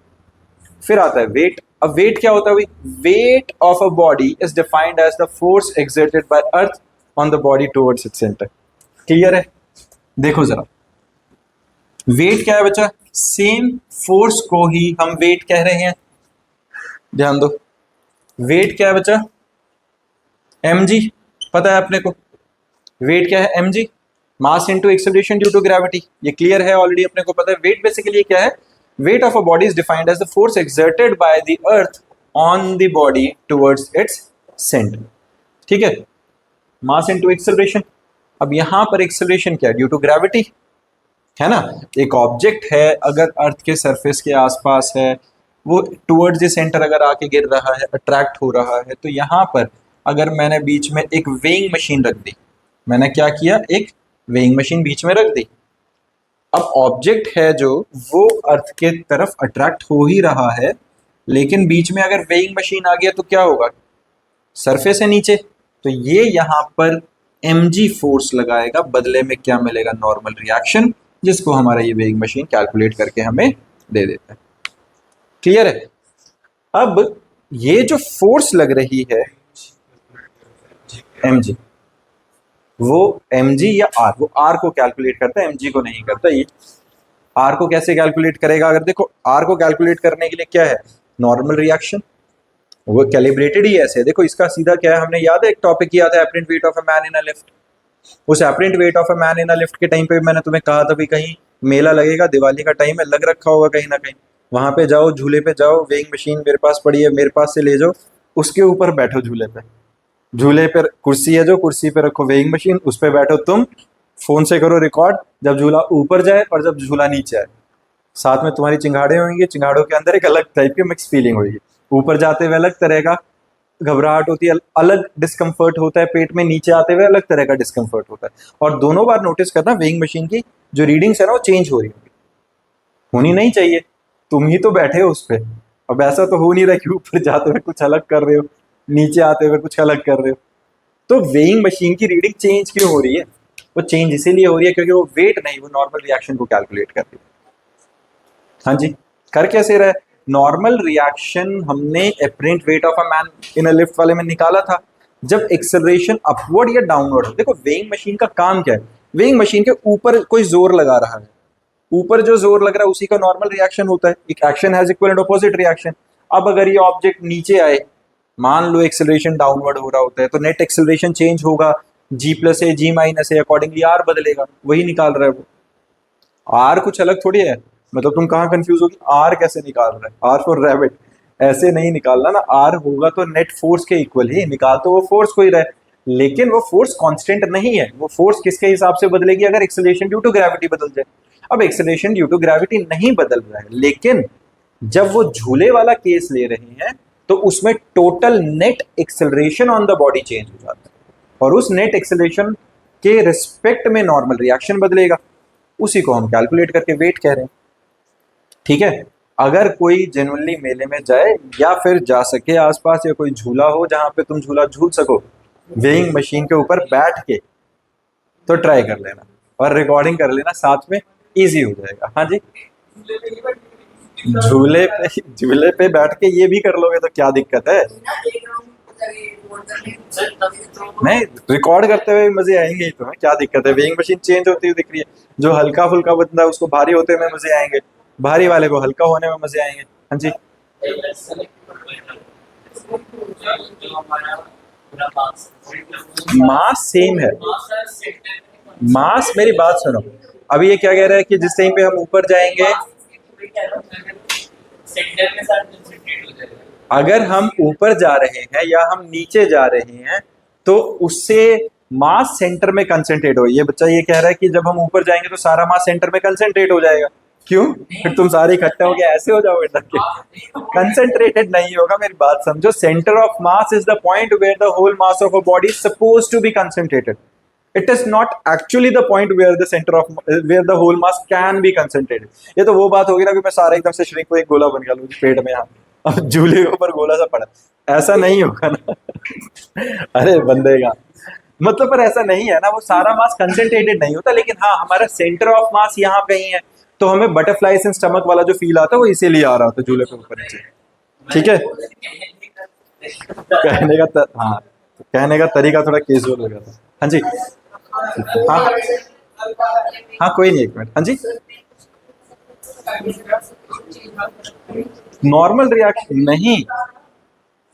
फिर आता है वेट। अब वेट क्या होता है? Weight of a body is defined as the force exerted by earth on the body towards its centre. Clear है? देखो जरा, वेट क्या है बच्चा? सेम फोर्स को ही हम वेट कह रहे हैं, ध्यान दो। वेट क्या है बच्चा? mg, पता है अपने को वेट क्या है? mg, mass into acceleration due to gravity, ये क्लियर है ऑलरेडी, अपने को पता है। वेट बेसिकली क्या है? Weight of a body is defined as the force exerted by the earth on the body towards its centre. ठीक है, मास इनटू एक्सेलरेशन। अब यहां पर एक्सेलरेशन क्या है? ड्यू टू ग्रेविटी, है ना। एक ऑब्जेक्ट है, अगर अर्थ के सरफेस के आसपास है, वो टुवर्ड्स द सेंटर अगर आके गिर रहा है, अट्रैक्ट हो रहा है, तो यहाँ पर अगर मैंने बीच में एक वेइंग मशीन रख दी, मैंने क्या किया? एक वेइंग मशीन बीच में रख दी। अब ऑब्जेक्ट है जो वो अर्थ के तरफ अट्रैक्ट हो ही रहा है, लेकिन बीच में अगर वेइंग मशीन आ गया तो क्या होगा? सरफेस है नीचे, तो ये यहाँ पर mg फोर्स लगाएगा, बदले में क्या मिलेगा? नॉर्मल रिएक्शन, जिसको हमारा ये वेइंग मशीन कैलकुलेट करके हमें दे देता है। क्लियर है? अब ये जो फोर्स लग रही है mg, वो mg या r, वो r को कैलकुलेट करता है, mg को नहीं करता। ये r को कैसे कैलकुलेट करेगा? अगर देखो, r को कैलकुलेट करने के लिए क्या है? नॉर्मल रिएक्शन, वो कैलिब्रेटेड ही ऐसे है। देखो इसका सीधा क्या है, हमने याद है एक टॉपिक किया था, apparent weight of a man in a lift. उस apparent weight of a man in a lift के टाइम पे मैंने तुम्हें कहा था भी कहीं मेला लगेगा, दिवाली का टाइम है, लग रखा होगा कहीं ना कहीं, वहां पे जाओ, झूले पे जाओ, वेइंग मशीन मेरे पास पड़ी है, मेरे पास से ले जाओ, उसके ऊपर बैठो, झूले पे, झूले पर कुर्सी है जो, कुर्सी पे रखो वेइंग मशीन, उस पर बैठो तुम, फोन से करो रिकॉर्ड, जब झूला ऊपर जाए और जब झूला नीचे आए, साथ में तुम्हारी चिंगाड़े होंगे, चिंगाड़ों के अंदर एक अलग टाइप की मिक्स फीलिंग होगी, ऊपर जाते हुए अलग तरह का घबराहट होती है, अलग डिस्कम्फर्ट होता है पेट में, नीचे आते हुए अलग तरह का डिस्कम्फर्ट होता है। और दोनों बार नोटिस करना, वेइंग मशीन की जो रीडिंग्स है ना वो चेंज हो रही होगी, होनी नहीं चाहिए, तुम ही तो बैठे हो उस पर। अब ऐसा तो हो नहीं रहा कि ऊपर जाते हुए कुछ अलग कर रहे हो, नीचे आते हुए कुछ अलग कर रहे हो। तो वेइंग मशीन की रीडिंग चेंज क्यों हो रही है? वो चेंज इसीलिए हो रही है क्योंकि वो वेट नहीं, वो नॉर्मल रिएक्शन को कैलकुलेट कर रही है। हाँ जी, कर कैसे रहा है? नॉर्मल रिएक्शन हमने apparent weight of a man in a lift वाले में निकाला था, जब एक्सेलरेशन अपवर्ड या डाउनवर्ड हो। देखो वेइंग मशीन का काम क्या है? वेइंग मशीन के ऊपर कोई जोर लगा रहा है, ऊपर जो जोर लग रहा है उसी का नॉर्मल रिएक्शन होता है। एक action has equal and opposite reaction. अब अगर ये ऑब्जेक्ट नीचे आए, मान लो एक्सेलरेशन डाउनवर्ड हो रहा होता है, तो नेट एक्सेलरेशन चेंज होगा, g+a g-a, अकॉर्डिंगली r बदलेगा, वही निकाल रहा है वो। r कुछ अलग थोड़ी है, मतलब तुम कहाँ कंफ्यूज होगी, r कैसे निकाल रहा है? r फॉर रैबिट, ऐसे नहीं निकालना ना, आर होगा तो नेट फोर्स के इक्वल ही निकाल, तो वो फोर्स को ही रहे, लेकिन वो फोर्स कांस्टेंट नहीं है। वो फोर्स किसके हिसाब से बदलेगी? अगर एक्सेलरेशन ड्यू टू ग्रेविटी बदल जाए। अब एक्सेलरेशन ड्यू टू ग्रेविटी नहीं बदल रहा है, लेकिन जब वो झूले वाला केस ले रहे हैं तो उसमें total net acceleration on the body change हो जाता है, और उस नेट एक्सेलरेशन के रिस्पेक्ट में नॉर्मल रिएक्शन बदलेगा। उसी को हम कैलकुलेट करके वेट कह रहे हैं। ठीक है, अगर कोई जेन्युइनली मेले में जाए या फिर जा सके आसपास, या कोई झूला हो जहां पे तुम झूला झूल सको वेइंग मशीन के ऊपर बैठ के, तो ट्राई कर लेना और रिकॉर्डिंग कर लेना साथ में, इजी हो जाएगा। हाँ जी, झूले पे बैठ के ये भी कर लोगे तो क्या दिक्कत है? नहीं, रिकॉर्ड करते हुए मजे आएंगे ही तुम्हें, क्या दिक्कत है? वेइंग मशीन चेंज होती हुई दिख रही है, जो हल्का फुल्का बंदा है उसको भारी होते में मजे आएंगे, भारी वाले को हल्का होने में मजे आएंगे। हाँ जी, मास सेम है। मास, मेरी बात सुनो, अभी ये क्या कह रहा है कि जिस टाइम पे हम ऊपर जाएंगे, अगर हम ऊपर जा रहे हैं या हम नीचे जा रहे हैं तो उससे मास सेंटर में कंसंट्रेट हो। ये बच्चा ये कह रहा है कि जब हम ऊपर जाएंगे तो सारा मास सेंटर में कंसंट्रेट हो जाएगा। क्यों? फिर तुम सारे इकट्ठे हो गए ऐसे हो जाओगे डर कंसंट्रेटेड नहीं होगा। मेरी बात समझो, centre of mass is the point where the whole mass of a body is supposed to be concentrated. It is not actually the point where the centre of where the whole mass can be concentrated. ये तो वो बात होगी ना कि मैं सारा एकदम से श्रिंक को एक गोला बन गया लूँ पेट में, यहाँ अब झूले के ऊपर गोला सा पड़ा, ऐसा नहीं होगा ना। अरे बंदे का मतलब, पर ऐसा नहीं है ना, वो सारा मास कंसंट्रेटेड नहीं होता, लेकिन हाँ हमारा सेंटर ऑफ मास यहाँ कहीं है, तो हमें बटरफ्लाइज इन स्टमक वाला जो फील आता है वो इसीलिए आ रहा होता है झूले के ऊपर नीचे। ठीक है, हाँ, कहने का तरीका थोड़ा कैजुअल हो गया था। हाँ जी, हाँ हाँ, कोई नहीं, एक मिनट। हाँ जी, नॉर्मल रिएक्शन नहीं,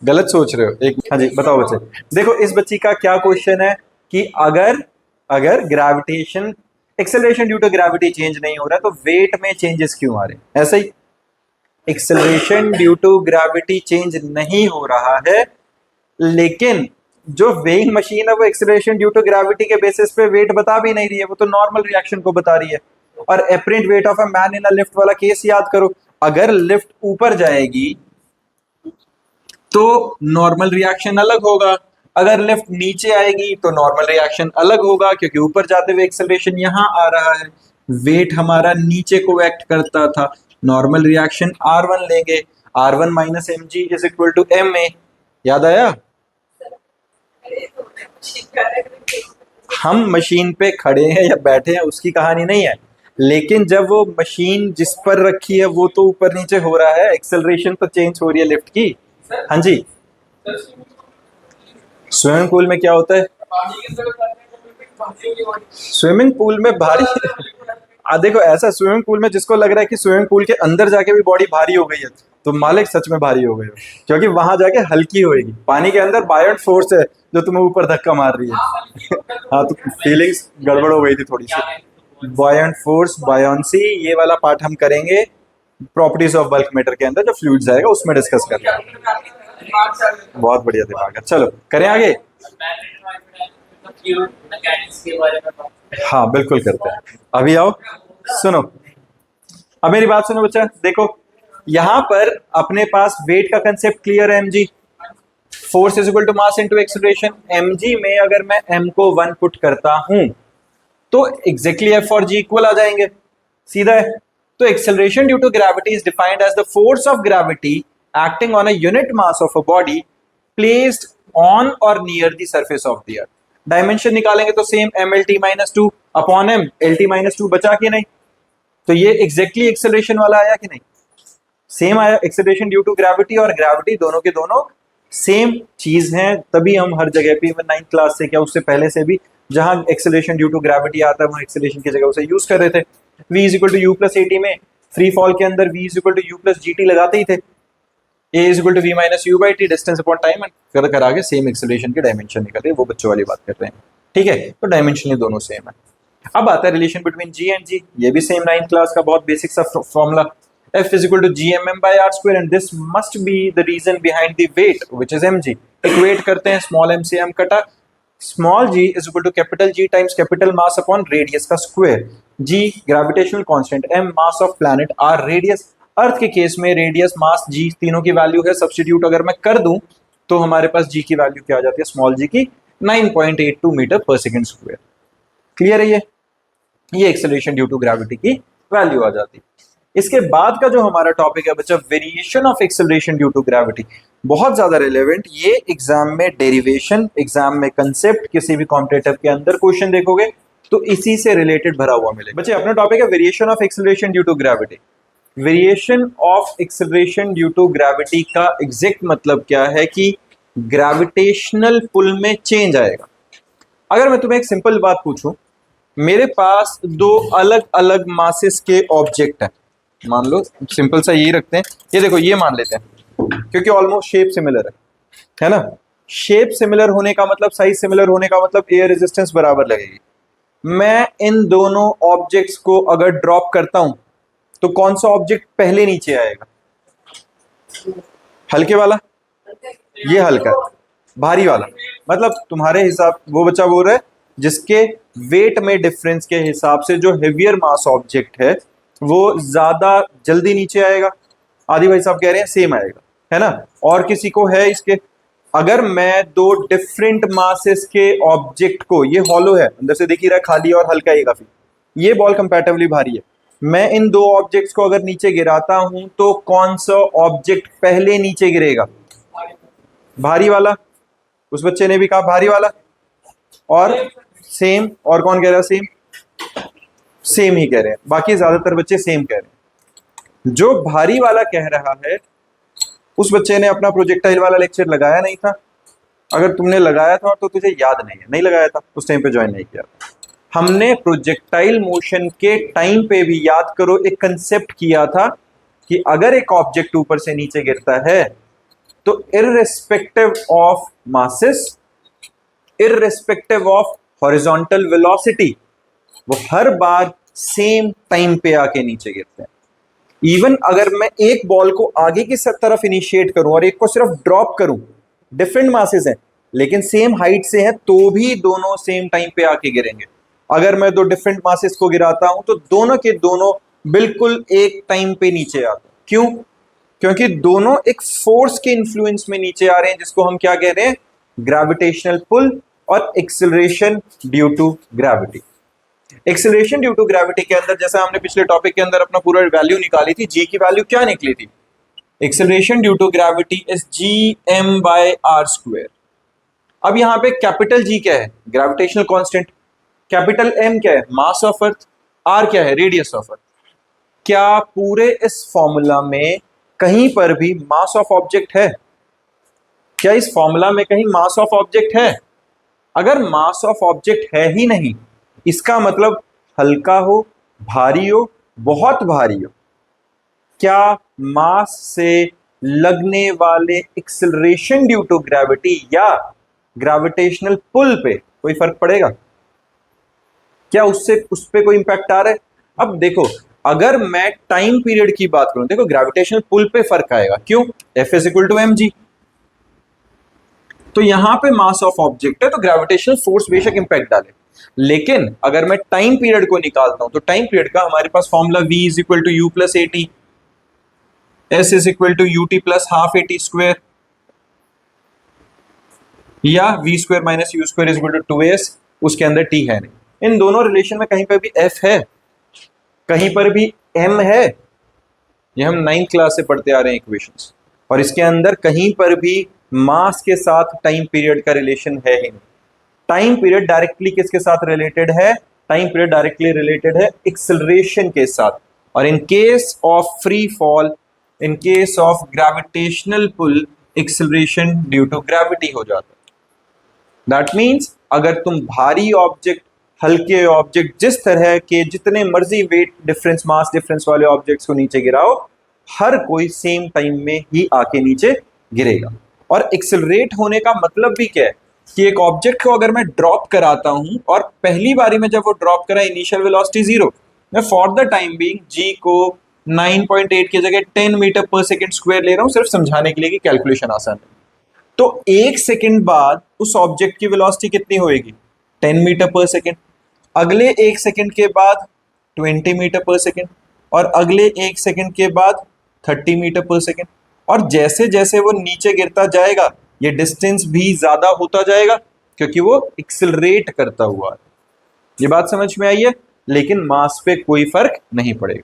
गलत सोच रहे हो। एक, हाँ जी बताओ बच्चे। देखो इस बच्ची का क्या क्वेश्चन है कि अगर अगर gravitation acceleration due to gravity change नहीं हो रहा तो वेट में चेंजेस क्यों आ रहे हैं? ऐसा ही, acceleration due to gravity change नहीं हो रहा है, लेकिन जो वेइंग मशीन है वो एक्सेलरेशन ड्यू टू ग्रेविटी के बेसिस पे वेट बता भी नहीं रही है, वो तो नॉर्मल रिएक्शन को बता रही है। और apparent weight of a man in a lift वाला केस याद करो, अगर लिफ्ट ऊपर जाएगी तो नॉर्मल रिएक्शन अलग होगा, अगर लिफ्ट नीचे आएगी तो नॉर्मल रिएक्शन अलग होगा, क्योंकि ऊपर जाते हुए एक्सेलरेशन यहां आ रहा है, वेट हमारा नीचे को एक्ट करता था। नॉर्मल रिएक्शन R1 लेंगे, R1 minus M G is equal to M A. याद आया? हम मशीन पे खड़े हैं या बैठे हैं उसकी कहानी नहीं है, लेकिन जब वो मशीन जिस पर रखी है वो तो ऊपर नीचे हो रहा है, एक्सेलरेशन तो चेंज हो रही है लिफ्ट की। हाँ जी, स्विमिंग पूल में क्या होता है? स्विमिंग पूल में भारी देखो ऐसा, स्विमिंग पूल में जिसको लग रहा है कि स्विमिंग पूल के अंदर जाके भी बॉडी भारी हो गई है, तो मालिक सच में भारी हो गई हो, क्योंकि वहां जाके हल्की होएगी। पानी के अंदर बायोंट फोर्स है जो तुम्हें ऊपर धक्का मार रही है। हाँ, तो फीलिंग्स गड़बड़ हो गई थी थोड़ी सी। बायोंट फोर्स, बायोंसी, ये वाला पार्ट हम करेंगे प्रॉपर्टीज ऑफ बल्क मैटर के अंदर, जो फ्लूइड्स आएगा उसमें डिस्कस कर रहे हैं। बहुत बढ़िया दिमाग है, चलो करें आगे। हाँ बिल्कुल करते हैं, अभी आओ सुनो, अब मेरी बात सुनो बच्चा। देखो यहां पर अपने पास वेट का कंसेप्ट क्लियर है, MG force is equal to mass into acceleration. MG में अगर मैं एम को 1 पुट करता हूं तो एग्जैक्टली एफ और जी इक्वल आ जाएंगे, सीधा है। तो acceleration due to gravity is defined as the force of gravity acting on a unit mass of a body placed on और near the surface of the earth. Dimension निकालेंगे तो same M L T minus two upon M L T minus two, बचा कि नहीं? तो ये exactly acceleration वाला आया कि नहीं? सेम आया, एक्सेलरेशन ड्यू टू ग्रेविटी और ग्रेविटी दोनों के दोनों सेम चीज हैं, तभी हम हर जगह पे इवन 9th क्लास से क्या उससे पहले से भी जहां एक्सेलरेशन ड्यू टू ग्रेविटी आता है वहां एक्सेलरेशन की जगह उसे यूज कर रहे थे। v is equal to U plus AT में फ्री फॉल के अंदर v is equal to U plus G T लगाते ही थे, a is equal to V minus U by T distance upon time, कर आगे सेम एक्सेलरेशन के dimension निकल रहे, वो बच्चों वाली बात कर रहे हैं। ठीक है, तो डायमेंशन दोनों सेम है। अब आता है relation between g and g, ये भी सेम 9th क्लास का बहुत बेसिक सा formula. F is equal to gmm by r square and this must be the reason behind the weight which is mg. Equate करते हैं small m से m कटा, small g is equal to capital G times capital mass upon radius का स्क्वायर. g gravitational constant, m mass of planet, r radius. Earth के case में radius, मास, g तीनों की वैल्यू है. सब्स्टिट्यूट अगर मैं कर दूं तो हमारे पास g की वैल्यू क्या आ जाती है, स्मॉल g की 9.82 metre per second square. Clear है ये एक्सेलरेशन ड्यू टू ग्रेविटी की वैल्यू आ जाती है. इसके बाद का जो हमारा टॉपिक है बच्चा, variation of acceleration due to gravity, बहुत ज्यादा रिलेवेंट. ये एग्जाम में डेरिवेशन, एग्जाम में कंसेप्ट, किसी भी कॉम्पिटिटिव के अंदर क्वेश्चन देखोगे तो इसी से रिलेटेड भरा हुआ मिलेगा. बच्चे अपना टॉपिक है variation of acceleration due to gravity. Variation of acceleration due to gravity का एग्जैक्ट मतलब क्या है कि ग्रेविटेशनल पुल में चेंज आएगा. अगर मैं तुम्हें एक सिंपल बात पूछूं, मेरे पास दो अलग अलग मासेस के ऑब्जेक्ट हैं, मान लो सिंपल सा यही रखते हैं. ये देखो, ये मान लेते हैं क्योंकि ऑलमोस्ट शेप सिमिलर है ना. शेप सिमिलर होने का मतलब, साइज सिमिलर होने का मतलब एयर रेजिस्टेंस बराबर लगेगी. मैं इन दोनों ऑब्जेक्ट्स को अगर ड्रॉप करता हूं तो कौन सा ऑब्जेक्ट पहले नीचे आएगा? हल्के वाला. ये हल्का, भारी वाला. मतलब तुम्हारे हिसाब, वो बच्चा बोल रहा है जिसके वेट में डिफरेंस के हिसाब से जो हेवियर मास ऑब्जेक्ट है वो ज्यादा जल्दी नीचे आएगा. आदि भाई साहब कह रहे हैं सेम आएगा, है ना. और किसी को है इसके, अगर मैं दो डिफरेंट मासेस के ऑब्जेक्ट को, ये हॉलो है अंदर से दिख ही रहा है, खाली और हल्का ही काफी, ये बॉल कंपैरेटिवली भारी है, मैं इन दो ऑब्जेक्ट्स को अगर नीचे गिराता हूं तो कौन सा ऑब्जेक्ट पहले नीचे गिरेगा? भारी वाला. उस बच्चे ने भी कहा भारी वाला. और सेम, और कौन कह रहा है सेम? सेम ही कह रहे हैं, बाकी ज्यादातर बच्चे सेम कह रहे हैं. जो भारी वाला कह रहा है उस बच्चे ने अपना प्रोजेक्टाइल वाला लेक्चर लगाया नहीं था. अगर तुमने लगाया था तो तुझे याद नहीं है, नहीं लगाया था, उस टाइम पे ज्वाइन नहीं किया. हमने प्रोजेक्टाइल मोशन के टाइम पे भी, याद करो, एक कंसेप्ट किया था कि अगर एक ऑब्जेक्ट ऊपर से नीचे गिरता है तो irrespective of masses, irrespective of horizontal velocity, वो हर बार सेम टाइम पे आके नीचे गिरते हैं. इवन अगर मैं एक बॉल को आगे की तरफ इनिशिएट करूं और एक को सिर्फ ड्रॉप करूं, डिफरेंट मासेस हैं लेकिन सेम हाइट से हैं, तो भी दोनों सेम टाइम पे आके गिरेंगे. अगर मैं दो डिफरेंट मासेस को गिराता हूं तो दोनों के दोनों बिल्कुल एक टाइम पे नीचे आते हैं. क्यों? क्योंकि दोनों एक फोर्स के इन्फ्लुएंस में नीचे आ रहे हैं, जिसको हम क्या कह रहे हैं? ग्रेविटेशनल पुल और acceleration due to gravity. Acceleration due to gravity के अंदर, जैसा हमने पिछले टॉपिक के अंदर अपना पूरा वैल्यू निकाली थी, जी की वैल्यू क्या निकली थी? Acceleration due to gravity is G M by R square. अब यहां पे कैपिटल जी क्या है? Gravitational constant. कैपिटल एम क्या है? मास ऑफ अर्थ. आर क्या है? Radius of earth. क्या पूरे इस फॉर्मूला में कहीं पर भी मास ऑफ ऑब्जेक्ट है? क्या इस फॉर्मूला में कहीं मास ऑफ ऑब्जेक्ट है? अगर मास ऑफ ऑब्जेक्ट है ही नहीं, इसका मतलब हल्का हो, भारी हो, बहुत भारी हो, क्या मास से लगने वाले एक्सेलरेशन ड्यू टू ग्रेविटी या ग्रेविटेशनल पुल पे कोई फर्क पड़ेगा? क्या उससे उस पे कोई इंपैक्ट आ रहा है? अब देखो, अगर मैं टाइम पीरियड की बात करूं, देखो ग्रेविटेशनल पुल पे फर्क आएगा. क्यों? F is equal to mg. तो यहां पे मास ऑफ ऑब्जेक्ट है तो ग्रेविटेशनल फोर्स बेशक इंपैक्ट डाले, लेकिन अगर मैं टाइम पीरियड को निकालता हूं तो टाइम पीरियड का हमारे पास formula v is equal to U plus A T, S is equal to U T plus half A T square, या V square minus U square is equal to 2s. उसके अंदर t है नहीं. इन दोनों relation में कहीं पर भी f है, कहीं पर भी m है. ये हम 9th क्लास से पढ़ते आ रहे हैं इक्वेशंस. और इसके अंदर कहीं पर भी मास के साथ टाइम पीरियड का रिलेशन है ही नहीं. टाइम पीरियड डायरेक्टली किसके साथ रिलेटेड है? टाइम पीरियड डायरेक्टली रिलेटेड है एक्सेलरेशन के साथ. और in case of free fall, in case of gravitational pull, acceleration due to gravity हो जाता है. दैट मीन्स अगर तुम भारी ऑब्जेक्ट, हल्के ऑब्जेक्ट, जिस तरह के जितने मर्जी वेट डिफरेंस, मास डिफरेंस वाले ऑब्जेक्ट्स को नीचे गिराओ, हर कोई सेम टाइम में ही आके नीचे गिरेगा. और एक्सेलरेट होने का मतलब भी क्या है कि एक ऑब्जेक्ट को अगर मैं ड्रॉप कराता हूं और पहली बारी में जब वो ड्रॉप करा इनिशियल वेलोसिटी 0, मैं for the time being g को 9.8 की जगह 10 मीटर पर सेकेंड स्क्वायर ले रहा हूं सिर्फ समझाने के लिए कि कैलकुलेशन आसान है। तो एक सेकंड बाद उस ऑब्जेक्ट की वेलोसिटी कितनी होएगी? 10 मीटर पर सेकेंड। अगले एक सेकंड के बाद 20 मीटर पर सेकेंड, और अगले एक सेकंड के बाद 30 मीटर पर सेकेंड। और जैसे जैसे वो नीचे गिरता जाएगा ये डिस्टेंस भी ज्यादा होता जाएगा, क्योंकि वो एक्सिलरेट करता हुआ है। ये बात समझ में आई है? लेकिन मास पे कोई फर्क नहीं पड़ेगा।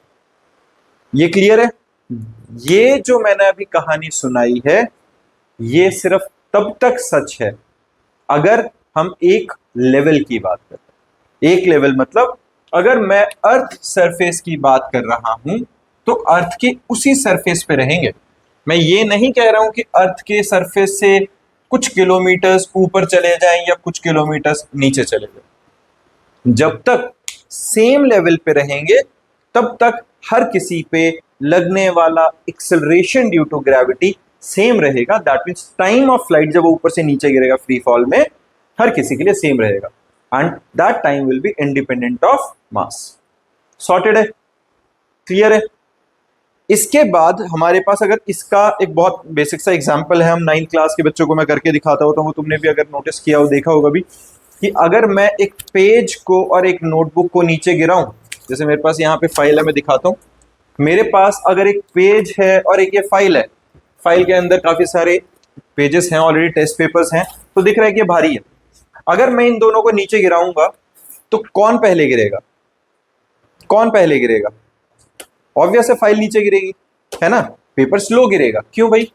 ये क्लियर है? ये जो मैंने अभी कहानी सुनाई है ये सिर्फ तब तक सच है अगर हम एक लेवल की बात करते हैं। एक लेवल मतलब अगर मैं अर्थ सरफेस की बात कर रहा हूं तो अर्थ के उसी सरफेस पे रहेंगे। मैं ये नहीं कह रहा हूं कि अर्थ के सरफेस से कुछ किलोमीटर्स ऊपर चले जाएं या कुछ किलोमीटर्स नीचे चले जाएं। जब तक सेम लेवल पे रहेंगे तब तक हर किसी पे लगने वाला acceleration due to gravity same रहेगा। That means time of flight जब वो ऊपर से नीचे गिरेगा फ्री फॉल में हर किसी के लिए सेम रहेगा, and that time will be independent of mass. Sorted है? क्लियर है? इसके बाद हमारे पास अगर इसका एक बहुत बेसिक सा एग्जांपल है, हम 9th क्लास के बच्चों को मैं करके दिखाता हूं तो वो तुमने भी अगर नोटिस किया हो देखा होगा भी कि अगर मैं एक पेज को और एक नोटबुक को नीचे गिराऊं, जैसे मेरे पास यहाँ पे फाइल है, मैं दिखाता हूं। मेरे पास अगर एक पेज है और एक ये फाइल है, फाइल के अंदर काफी सारे पेजेस हैं, ऑलरेडी टेस्ट पेपर्स हैं, तो दिख रहा है कि ये भारी है। अगर मैं इन दोनों को नीचे गिराऊंगा तो कौन पहले गिरेगा? कौन पहले गिरेगा? ऑब्वियस है फाइल नीचे गिरेगी, है ना? पेपर स्लो गिरेगा। क्यों भाई?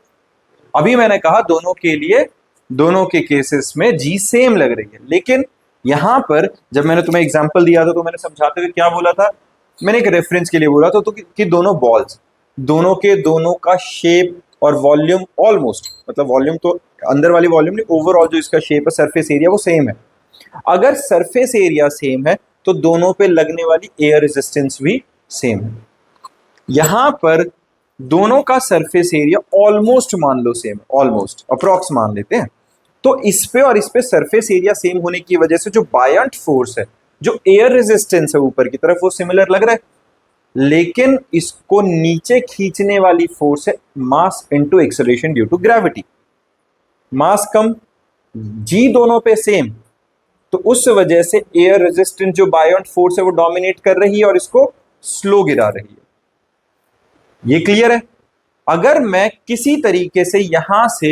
अभी मैंने कहा दोनों के लिए, दोनों के केसेस में जी सेम लग रही है, लेकिन यहां पर जब मैंने तुम्हें एग्जांपल दिया था तो मैंने समझाते हुए क्या बोला था? मैंने एक रेफरेंस के लिए बोला था तो कि दोनों बॉल्स, दोनों के दोनों का शेप और वॉल्यूम ऑलमोस्ट, मतलब वॉल्यूम तो अंदर वाली वॉल्यूम नहीं, ओवरऑल जो इसका शेप है, सरफेस एरिया वो सेम है। अगर सरफेस एरिया सेम है तो दोनों पे लगने वाली एयर रेजिस्टेंस भी सेम है। यहां पर दोनों का सरफेस एरिया ऑलमोस्ट मान लो सेम, ऑलमोस्ट अप्रॉक्स मान लेते हैं। तो इस पे और इस पे सरफेस एरिया सेम होने की वजह से जो बायंट फोर्स है, जो एयर रेजिस्टेंस है ऊपर की तरफ, वो सिमिलर लग रहा है। लेकिन इसको नीचे खींचने वाली फोर्स है mass into acceleration due to gravity. Mass कम, जी दोनों पे सेम, तो उस वजह से एयर रेजिस्टेंस जो बायंट फोर्स है वो डोमिनेट कर रही है और इसको स्लो गिरा रही है। ये क्लियर है? अगर मैं किसी तरीके से यहां से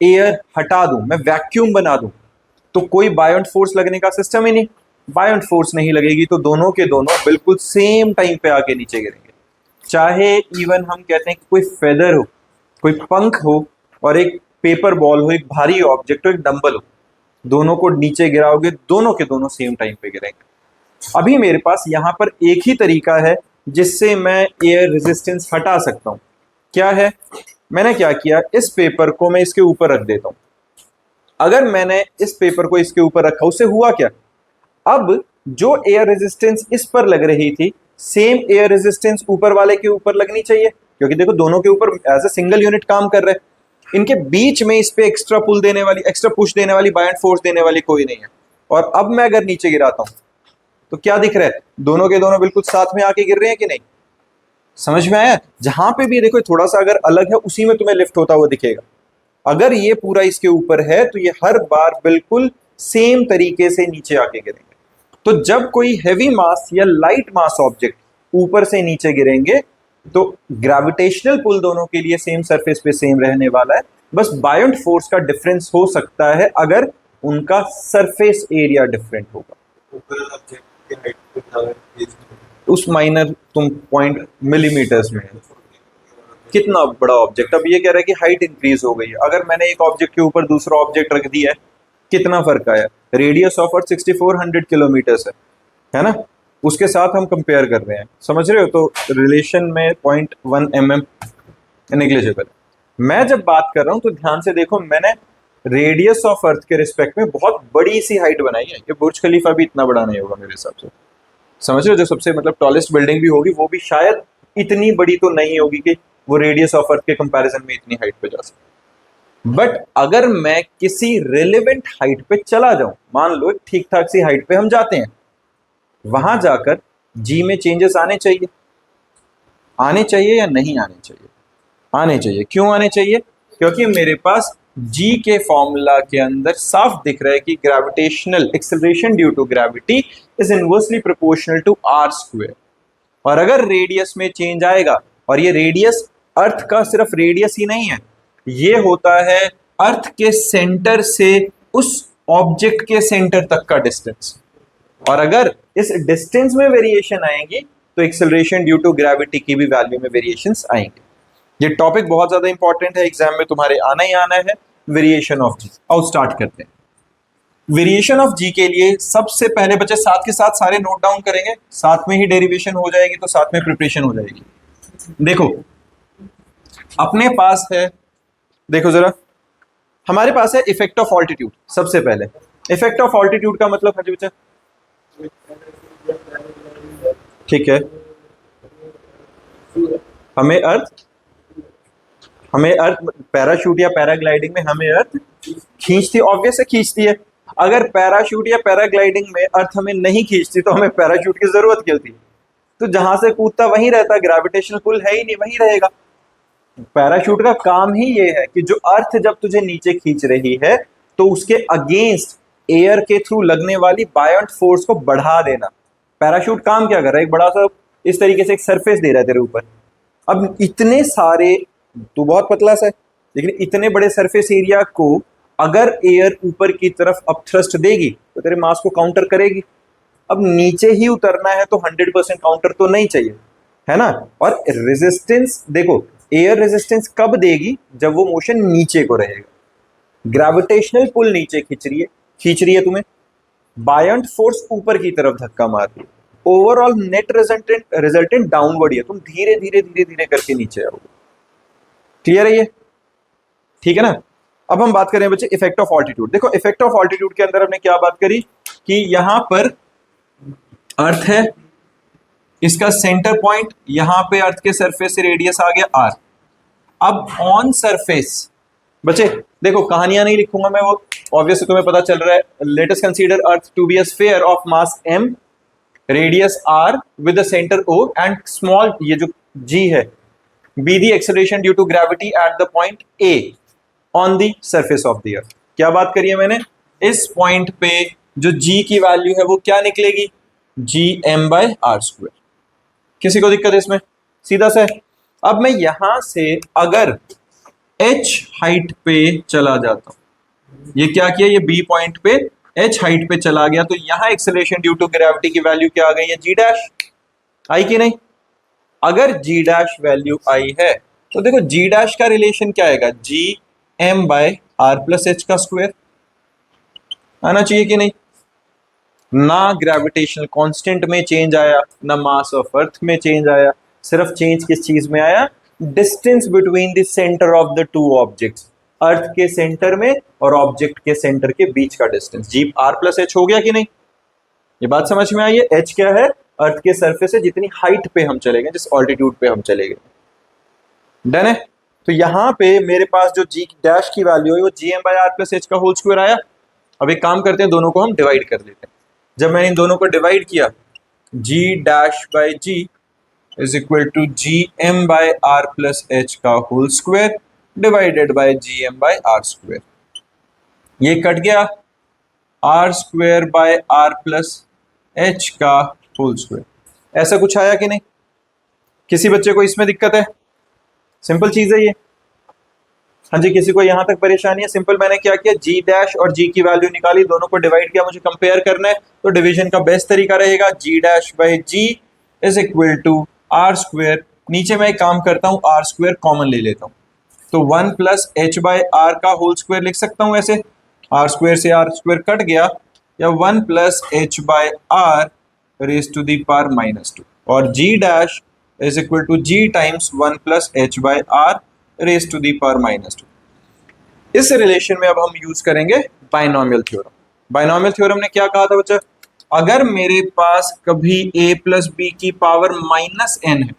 एयर हटा दूं, मैं वैक्यूम बना दूं, तो कोई बायंट फोर्स लगने का सिस्टम ही नहीं। बायंट फोर्स नहीं लगेगी तो दोनों के दोनों बिल्कुल सेम टाइम पे आके नीचे गिरेंगे। चाहे इवन हम कहते हैं कि कोई फेदर हो, कोई पंख हो और एक पेपर बॉल हो, एक भारी ऑब्जेक्ट हो, एक डंबल हो, दोनों को नीचे गिराओगे दोनों के दोनों सेम टाइम पे गिरेंगे। अभी मेरे पास यहां पर एक ही तरीका है जिससे मैं एयर रेजिस्टेंस हटा सकता हूं। क्या है? मैंने क्या किया, इस पेपर को मैं इसके ऊपर रख देता हूं। अगर मैंने इस पेपर को इसके ऊपर रखा, उससे हुआ क्या? अब जो एयर रेजिस्टेंस इस पर लग रही थी, सेम एयर रेजिस्टेंस ऊपर वाले के ऊपर लगनी चाहिए, क्योंकि देखो दोनों के ऊपर एज अ सिंगल यूनिट काम कर रहे हैं। इनके बीच में इस पे एक्स्ट्रा पुल देने वाली, एक्स्ट्रा पुश देने वाली, बायंट फोर्स देने वाली कोई नहीं है। और अब मैं अगर नीचे गिराता हूं तो क्या दिख रहा है? दोनों के दोनों बिल्कुल साथ में आके गिर रहे हैं कि नहीं? समझ में आया? जहां पे भी देखो थोड़ा सा अगर अलग है उसी में तुम्हें लिफ्ट होता हुआ दिखेगा। अगर ये पूरा इसके ऊपर है तो ये हर बार बिल्कुल सेम तरीके से नीचे आके गिरेंगे। तो जब कोई हैवी मास या लाइट मास ऑब्जेक्ट ऊपर से नीचे गिरेंगे तो ग्रेविटेशनल पुल दोनों के लिए सेम सरफेस पे सेम रहने वाला है, बस बायंट फोर्स का डिफरेंस हो सकता है अगर उनका सरफेस एरिया डिफरेंट होगा। उस माइनर तुम पॉइंट मिलीमीटर्स में है। कितना बड़ा ऑब्जेक्ट, अब ये कह रहा है कि हाइट इंक्रीज हो गई है। अगर मैंने एक ऑब्जेक्ट के ऊपर दूसरा ऑब्जेक्ट रख दिया है, कितना फर्क आया? रेडियस ऑफ अर्थ 6400 किलोमीटर्स है ना? उसके साथ हम कंपेयर कर रहे हैं, समझ रहे हो? तो रिलेशन में 0.1 mm नेग्लिजिबल। मैं जब बात कर रहा हूं तो ध्यान से देखो, मैंने रेडियस ऑफ अर्थ के रिस्पेक्ट में बहुत बड़ी सी हाइट बनाई है। ये बुर्ज खलीफा भी इतना बड़ा नहीं होगा मेरे हिसाब से, समझ रहे हो? जो सबसे मतलब टॉलेस्ट बिल्डिंग भी होगी वो भी शायद इतनी बड़ी तो नहीं होगी कि वो रेडियस ऑफ अर्थ के कंपैरिजन में इतनी हाइट पे जा सके। बट अगर मैं किसी रिलेवेंट हाइट पे चला जाऊं, मान लो ठीक ठाक सी हाइट पे हम जाते हैं, वहां जाकर जी में चेंजेस आने चाहिए। आने चाहिए या नहीं आने चाहिए? आने चाहिए। क्यों आने चाहिए? क्योंकि मेरे पास जी के फॉर्मूला के अंदर साफ दिख रहा है कि gravitational acceleration due to gravity is inversely proportional to R square. और अगर रेडियस में चेंज आएगा, और ये रेडियस अर्थ का सिर्फ रेडियस ही नहीं है, ये होता है अर्थ के सेंटर से उस ऑब्जेक्ट के सेंटर तक का डिस्टेंस। और अगर इस डिस्टेंस में वेरिएशन आएंगी तो एक्सेलरेशन ड्यू टू ग्रेविटी की भी वैल्यू में वेरिएशंस आएंगे। ये टॉपिक बहुत ज्यादा इंपॉर्टेंट है, एग्जाम में तुम्हारे आना ही आना है। वेरिएशन ऑफ जी, आओ स्टार्ट करते हैं। वेरिएशन ऑफ जी के लिए सबसे पहले बच्चे साथ के साथ सारे नोट डाउन करेंगे, साथ में ही डेरिवेशन हो जाएगी तो साथ में प्रिपरेशन हो जाएगी। देखो अपने पास है, देखो जरा, हमारे पास है इफेक्ट ऑफ ऑल्टीट्यूड। सबसे पहले इफेक्ट ऑफ ऑल्टीट्यूड का मतलब है बच्चा, ठीक है, हमें अर्थ पैराशूट या पैराग्लाइडिंग में हमें अर्थ खींचती, ऑब्वियस है खींचती है। अगर पैराशूट या पैराग्लाइडिंग में अर्थ हमें नहीं खींचती तो हमें पैराशूट की जरूरत क्या होती? तो जहां से कूदता वहीं रहता, ग्रेविटेशनल पुल है ही नहीं, वहीं रहेगा। पैराशूट का काम ही ये है कि जो अर्थ जब तुझे नीचे खींच रही है तो उसके अगेंस्ट एयर के थ्रू लगने वाली बायोंट फोर्स को बढ़ा देना। पैराशूट काम क्या कर रहा है? एक बड़ा सा इस तरीके से एक सरफेस दे रहा है तेरे ऊपर। अब इतने सारे, तू बहुत पतला सा है लेकिन इतने बड़े सरफेस एरिया को अगर एयर ऊपर की तरफ अप थ्रस्ट देगी तो तेरे मास को काउंटर करेगी। अब नीचे ही उतरना है तो 100% काउंटर तो नहीं चाहिए, है ना। और रेजिस्टेंस देखो, एयर रेजिस्टेंस कब देगी? जब वो मोशन नीचे को रहेगा। ग्रेविटेशनल पुल नीचे खींच रही है तुम्हें, बायंट फोर्स ऊपर की तरफ धक्का मार रही है, ओवरऑल नेट रिजल्टेंट डाउनवर्ड है, तुम धीरे धीरे धीरे धीरे करके नीचे आओगे। क्लियर है ये? ठीक है ना। अब हम बात करें बच्चे इफेक्ट ऑफ ऑल्टीट्यूड। देखो इफेक्ट ऑफ ऑल्टीट्यूड के अंदर हमने क्या बात करी कि यहां पर अर्थ है, इसका सेंटर पॉइंट यहां पे अर्थ के सरफेस से रेडियस आ गया आर। अब ऑन सरफेस बच्चे देखो, कहानियां नहीं लिखूंगा मैं, वो ऑब्वियसली तुम्हें पता चल रहा है। Let us consider earth to be a sphere of mass m, radius r with the centre o and small, ये जो g है, be the acceleration due to gravity at the point a on the surface of the earth। क्या बात करी है मैंने? इस point पे जो g की वैल्यू है वो क्या निकलेगी? gm/r²। किसी को दिक्कत है इसमें? सीधा सा है। अब मैं यहां से अगर h हाइट पे चला जाता हूं, ये क्या किया, ये b पॉइंट पे h हाइट पे चला गया, तो यहां एक्सेलरेशन ड्यू टू ग्रेविटी की वैल्यू क्या आ गई है? g' आई कि नहीं? अगर g' वैल्यू आई है तो देखो g' का रिलेशन क्या आएगा? gm/r+h²। आना चाहिए कि नहीं? ना ग्रेविटेशनल कांस्टेंट में चेंज आया, ना मास ऑफ अर्थ में चेंज आया, सिर्फ चेंज किस चीज में आया? Distance between the centre of the two objects, earth के सेंटर में और ऑब्जेक्ट के सेंटर के बीच का डिस्टेंस। g r+h हो गया कि नहीं? ये बात समझ में आई है? h क्या है? अर्थ के सरफेस से जितनी हाइट पे हम चले गए, जिस ऑल्टीट्यूड पे हम चले गए। डन है। तो यहां पे मेरे पास जो g' की वैल्यू है वो gm/r+h² आया। अब एक काम करते हैं, दोनों को हम डिवाइड कर लेते हैं। जब मैंने इन दोनों को डिवाइड किया, g' is equal to gm/r+h² divided by gm/r²। ये कट गया, r²/r+h²। ऐसा कुछ आया कि नहीं? किसी बच्चे को इसमें दिक्कत है? सिंपल चीज है ये। हाँ जी, किसी को यहां तक परेशानी है? सिंपल, मैंने क्या किया, g' और g की वैल्यू निकाली, दोनों को डिवाइड किया, मुझे कंपेयर करना है तो डिवीजन का बेस्ट तरीका रहेगा g' is equal to r²। नीचे मैं एक काम करता हूं, r² कॉमन ले लेता हूं, तो 1+h/r का होल स्क्वायर लिख सकता हूं ऐसे। r² से r² कट गया, या 1+h/r raise to the power -2, और g' is equal to g times 1+h/r raise to the power -2। इस रिलेशन में अब हम यूज करेंगे बाइनोमियल थ्योरम। बाइनोमियल थ्योरम ने क्या कहा था बच्चा? अगर मेरे पास कभी a + b की पावर -n है,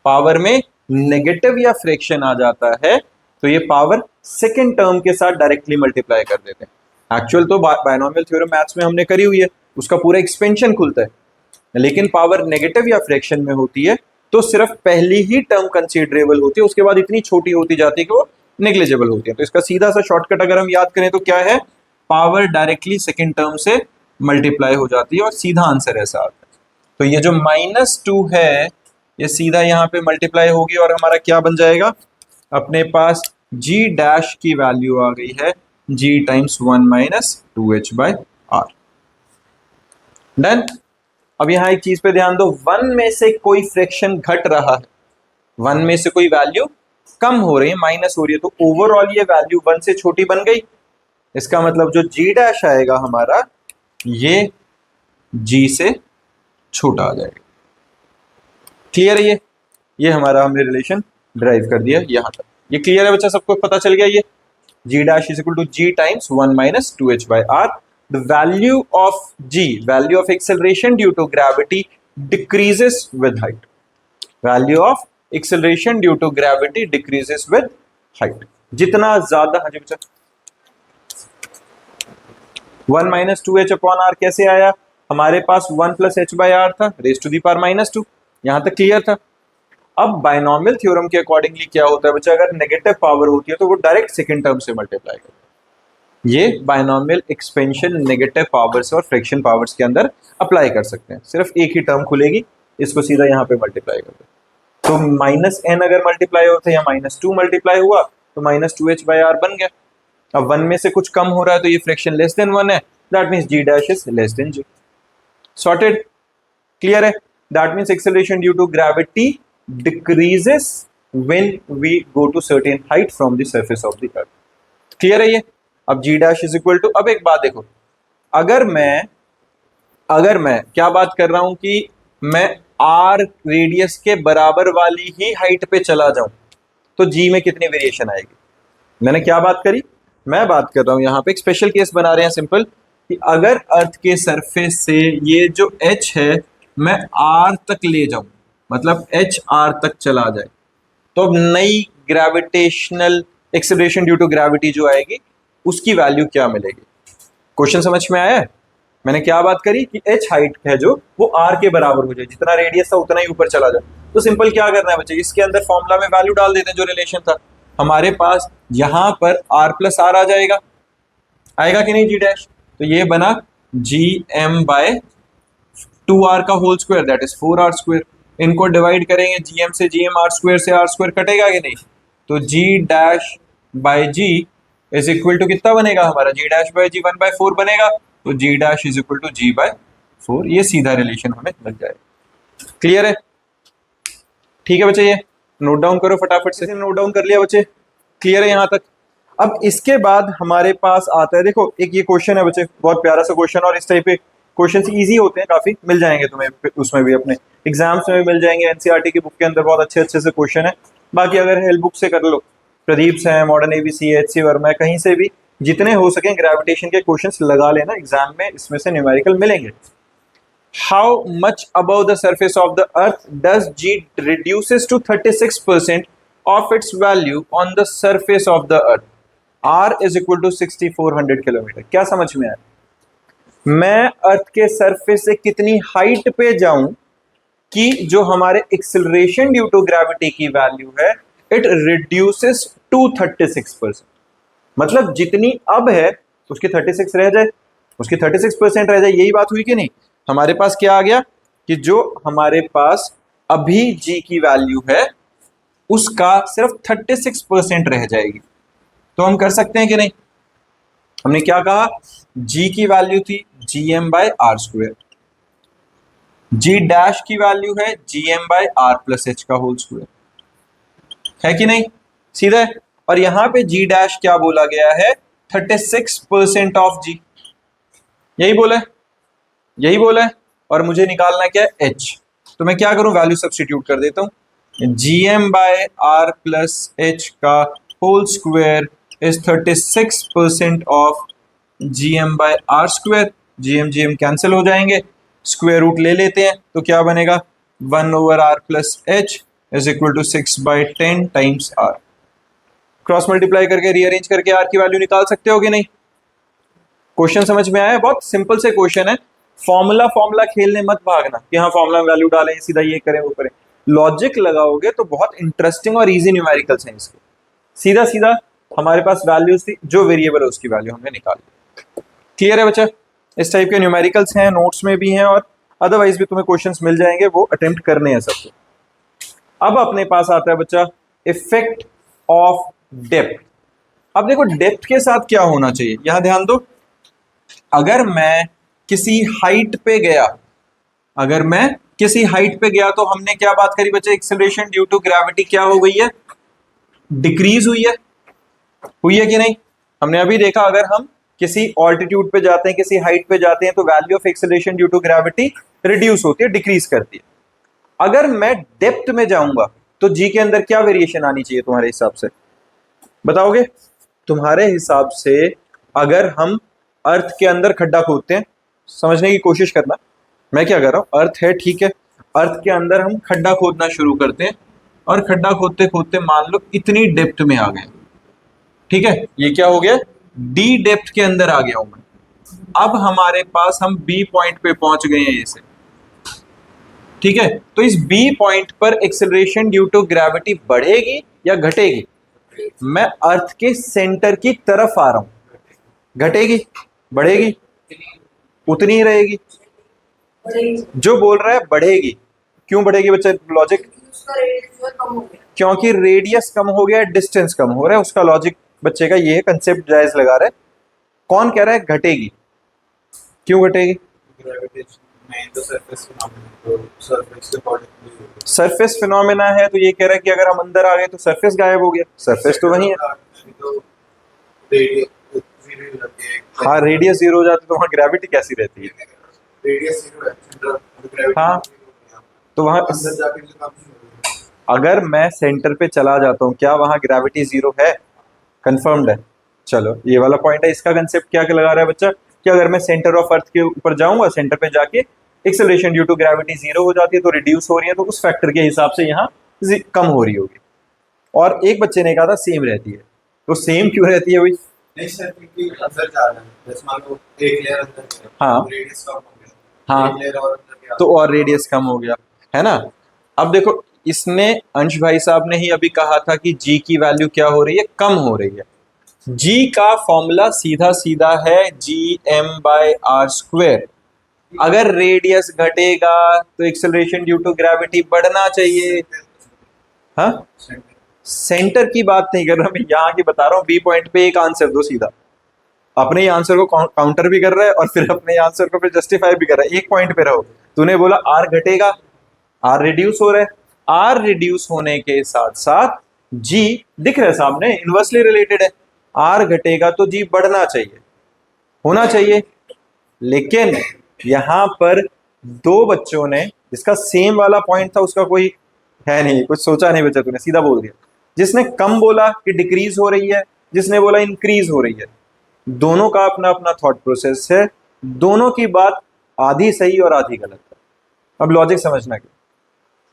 पावर में नेगेटिव या फ्रैक्शन आ जाता है, तो ये पावर सेकेंड टर्म के साथ डायरेक्टली मल्टीप्लाई कर देते हैं। एक्चुअल तो बाइनोमियल थ्योरम मैथ्स में हमने करी हुई है, उसका पूरा एक्सपेंशन खुलता है, लेकिन पावर नेगेटिव या फ्रैक्शन में होती है तो सिर्फ पहली ही टर्म कंसीडरेबल होती है, उसके बाद इतनी छोटी होती जाती है कि वो नेग्लिजिबल होती है। तो इसका सीधा सा शॉर्टकट अगर हम याद करें तो क्या है, पावर डायरेक्टली सेकेंड टर्म से मल्टीप्लाई हो जाती है और सीधा आंसर ऐसा आता है। तो ये जो -2 है ये सीधा यहाँ पे मल्टीप्लाई होगी और हमारा क्या बन जाएगा, अपने पास g डैश की वैल्यू आ गई है g टाइम्स 1 - 2h/r। डन। अब यहाँ एक चीज पे ध्यान दो, 1 में से कोई फ्रैक्शन घट रहा है, 1 में से कोई वैल्यू कम हो रही है, माइनस हो रही है, तो ओवरऑल ये वैल्यू 1 से छोटी बन गई। इसका मतलब जो g डैश आएगा हमारा ये g से छोटा आ जाएगा। क्लियर है ये हमारा हमने रिलेशन ड्राइव कर दिया यहां तक। ये क्लियर है बच्चा, सबको पता चल गया ये g dash is equal to g times 1 - 2h/r। The value of g, value of acceleration due to gravity decreases with height, value of acceleration due to gravity decreases with height. जितना ज्यादा, हाँ जी बच्चा, 1 - 2h/r कैसे आया, हमारे पास 1 + h/r था raise to the power -2, यहां तक क्लियर था। अब बायनॉमियल थ्योरम के अकॉर्डिंगली क्या होता है बच्चा, अगर नेगेटिव पावर होती है तो वो डायरेक्ट सेकंड टर्म से मल्टीप्लाई करता है। ये बायनॉमियल एक्सपेंशन नेगेटिव पावर्स और फ्रैक्शन पावर्स के अंदर अप्लाई कर सकते हैं, सिर्फ एक ही टर्म खुलेगी, इसको सीधा यहाँ पे मल्टीप्लाई करते हैं। तो -n अगर मल्टीप्लाई होता है या -2 मल्टीप्लाई हुआ तो -2h/r बन गया। अब 1 में से कुछ कम हो रहा है तो ये फ्रैक्शन लेस देन 1 है, that means g dash is less than g। Sorted, clear है। That means acceleration due to gravity decreases when we go to certain height from the surface of the earth। Clear है ये। अब g dash is equal to, अब एक बात देखो, अगर मैं क्या बात कर रहा हूं कि मैं r रेडियस के बराबर वाली ही हाइट पे चला जाऊं तो g में कितनी वेरिएशन आएगी। मैंने क्या बात करी, मैं बात कर रहा हूं यहां पे एक स्पेशल केस बना रहे हैं सिंपल, कि अगर अर्थ के सरफेस से ये जो h है मैं r तक ले जाऊं, मतलब h r तक चला जाए, तो अब नई gravitational acceleration due to gravity जो आएगी उसकी वैल्यू क्या मिलेगी। क्वेश्चन समझ में आया है। मैंने क्या बात करी कि h हाइट है जो वो r के बराबर हो जाए, जितना रेडियस था उतना ही ऊपर चला जाए। तो सिंपल क्या करना है बच्चे, इसके अंदर फॉर्मूला में वैल्यू डाल देते हैं जो रिलेशन था हमारे पास, यहां पर r + r आ जाएगा, आएगा कि नहीं g डैश, तो ये बना gm/2r का whole square, that is 4r²। इनको डिवाइड करेंगे gm से, gm r² से r² कटेगा कि नहीं, तो g dash by g is equal to कितना बनेगा हमारा, g डैश बाय g 1/4 बनेगा, तो g dash is equal to g/4। ये सीधा रिलेशन हमें मिल जाएगा। क्लियर है, ठीक है बच्चे, ये नोट डाउन करो फटाफट से। नोट डाउन कर लिया बच्चे, क्लियर है यहाँ तक। अब इसके बाद हमारे पास आता है, देखो एक ये क्वेश्चन है बच्चे, बहुत प्यारा सा क्वेश्चन, और इस टाइप के क्वेश्चन इजी होते हैं काफी, मिल जाएंगे तुम्हें उसमें भी, अपने एग्जाम्स में भी मिल जाएंगे। एनसीईआरटी की बुक के अंदर बहुत अच्छे अच्छे से क्वेश्चन है। बाकी अगर हेल्प बुक से कर लो, प्रदीप से है, मॉडर्न एबीसी, एचसी वर्मा, कहीं से भी जितने हो सके ग्रेविटेशन के क्वेश्चंस लगा लेना एग्जाम में, इसमें से न्यूमेरिकल मिलेंगे। How much above the surface of the earth does G reduces to 36% of its value on the surface of the earth, r is equal to 6400 kilometre. क्या समझ में आया, मैं अर्थ के सरफेस से कितनी हाइट पे जाऊं कि जो हमारे एक्सेलरेशन ड्यू टू ग्रेविटी की वैल्यू है इट रिड्यूसेस टू 36%, मतलब जितनी अब है उसकी 36 रह जाए, उसकी 36% रह जाए। यही बात हुई कि नहीं, हमारे पास क्या आ गया कि जो हमारे पास अभी g की वैल्यू है उसका सिर्फ 36% रह जाएगी। तो हम कर सकते हैं कि नहीं, हमने क्या कहा, g की वैल्यू थी gm/r², g डैश की वैल्यू है gm/r+h का होल स्क्वायर, है कि नहीं, सीधा है। और यहां पे g डैश क्या बोला गया है, 36% ऑफ g, यही बोला है, यही बोला है। और मुझे निकालना क्या है, h, तो मैं क्या करूं, वैल्यू सब्स्टिट्यूट कर देता हूं, gm/r+h का whole square is 36% of gm/r²। gm cancel हो जाएंगे, स्क्वायर रूट ले लेते हैं तो क्या बनेगा, 1/r+h is equal to 6/10 times r। Cross multiply करके रीअरेंज करके r की वैल्यू निकाल सकते हो कि नहीं। क्वेश्चन समझ में आया, बहुत सिंपल से क्वेश्चन है। फॉर्मूला खेलने मत भागना कि हाँ फॉर्मूला में वैल्यू डालें सीधा ये करें वो करें, लॉजिक लगाओगे तो बहुत इंटरेस्टिंग और इजी न्यूमेरिकल्स हैं इसके। सीधा सीधा हमारे पास वैल्यूज थी, जो वेरिएबल है उसकी वैल्यू हमने निकाली। क्लियर है बच्चा? इस टाइप के न्यूमेरिकल्स हैं, नोट्स में भी हैं और अदरवाइज भी तुम्हें क्वेश्चंस मिल जाएंगे, वो अटेम्प्ट करने हैं सबको। अब अपने पास आता है बच्चा इफेक्ट ऑफ डेप्थ। अब देखो डेप्थ के साथ क्या होना चाहिए, यहां ध्यान दो। अगर मैं किसी हाइट पे गया, अगर मैं किसी हाइट पे गया तो हमने क्या बात करी बच्चे, एक्सेलरेशन ड्यू टू ग्रेविटी क्या हो गई है, डिक्रीज हुई है कि नहीं? हमने अभी देखा अगर हम किसी ऑल्टीट्यूड पे जाते हैं, किसी हाइट पे जाते हैं तो value of acceleration due to gravity reduce होती है, डिक्रीज करती है। अगर मैं डेप्थ में जाऊंगा तो जी के अंदर क्या वेरिएशन आनी चाहिए तुम्हारे हिसाब से, बताओगे? तुम्हारे हिसाब से अगर हम अर्थ के अंदर खड्डा खोदते हैं, समझने की कोशिश करना मैं क्या कर रहा हूं, अर्थ है ठीक है, अर्थ के अंदर हम खड्डा खोदना शुरू करते हैं और खड्डा खोदते खोदते मान लो इतनी डेप्थ में आ गए, ठीक है, ये क्या हो गया, डी डेप्थ के अंदर आ गया हूं मैं। अब हमारे पास हम बी पॉइंट पे पहुंच गए हैं इसे, ठीक है, तो इस बी पॉइंट पर एक्सेलरेशन ड्यू टू ग्रेविटी बढ़ेगी या घटेगी? मैं अर्थ के सेंटर की तरफ आ रहा हूं, घटेगी बढ़ेगी? उतनी ही रहेगी। जो बोल रहा है बढ़ेगी, क्यों बढ़ेगी बच्चे, लॉजिक? क्योंकि रेडियस कम हो गया, डिस्टेंस कम हो रहा है, उसका लॉजिक बच्चे का ये है, कंसेप्ट जायज लगा रहा है। कौन कह रहा है घटेगी? क्यों घटेगी? सरफेस फिनोमेना है, तो ये कह रहा है कि अगर हम अंदर आ गए तो सरफेस गायब हो गया, सरफेस तो वही है। हाँ, रेडियस जीरो हो जाती तो वहां ग्रेविटी कैसी रहती है? रेडियस जीरो है, हाँ, तो वहां अगर मैं सेंटर पे चला जाता हूँ क्या वहां ग्रेविटी जीरो है? कंफर्म्ड है। चलो ये वाला पॉइंट है, इसका कंसेप्ट क्या लगा रहा है बच्चा कि अगर मैं सेंटर ऑफ अर्थ के ऊपर जाऊंगा, सेंटर पे जाके acceleration due to gravity zero हो जाती है, तो रिड्यूस हो रही है, तो उस फैक्टर के हिसाब से यहाँ कम हो रही होगी। और एक बच्चे ने कहा था सेम रहती है, तो सेम क्यों रहती है भाई? नहीं सर, क्योंकि अंदर जा रहा है, जैसे मान लो एक लेयर अंदर गया, हाँ रेडियस कम हो गया, हाँ, एक लेयर और अंदर गया तो और रेडियस कम हो गया, है ना? अब देखो इसने, अंश भाई साहब ने ही अभी कहा था कि जी की वैल्यू क्या हो रही है, कम हो रही है। जी का फॉर्मूला सीधा सीधा है G M by R square. अगर रेडियस घटेगा तो एक्सेलरेशन ड्यू टू ग्रेविटी बढ़ना चाहिए। हाँ, सेंटर की बात नहीं कर रहा मैं, यहाँ की बता रहा हूँ। बी पॉइंट पे एक आंसर दो सीधा, अपने ही आंसर को काउंटर भी कर रहा है और फिर अपने आंसर को फिर जस्टिफाई भी कर रहा है। एक पॉइंट पे रहो, तूने बोला आर घटेगा, आर रिड्यूस हो रहा है, आर रिड्यूस होने के साथ साथ जी दिख रहा है सामने, इनवर्सली रिलेटेड है। आर घटेगा तो जी बढ़ना चाहिए, होना चाहिए। लेकिन यहां पर दो बच्चों ने, जिसका सेम वाला पॉइंट था उसका कोई है नहीं, कुछ सोचा नहीं बच्चा, तूने सीधा बोल दिया। जिसने कम बोला कि डिक्रीज हो रही है, जिसने बोला इंक्रीज हो रही है, दोनों का अपना अपना थॉट प्रोसेस है, दोनों की बात आधी सही और आधी गलत है। अब लॉजिक समझना क्या,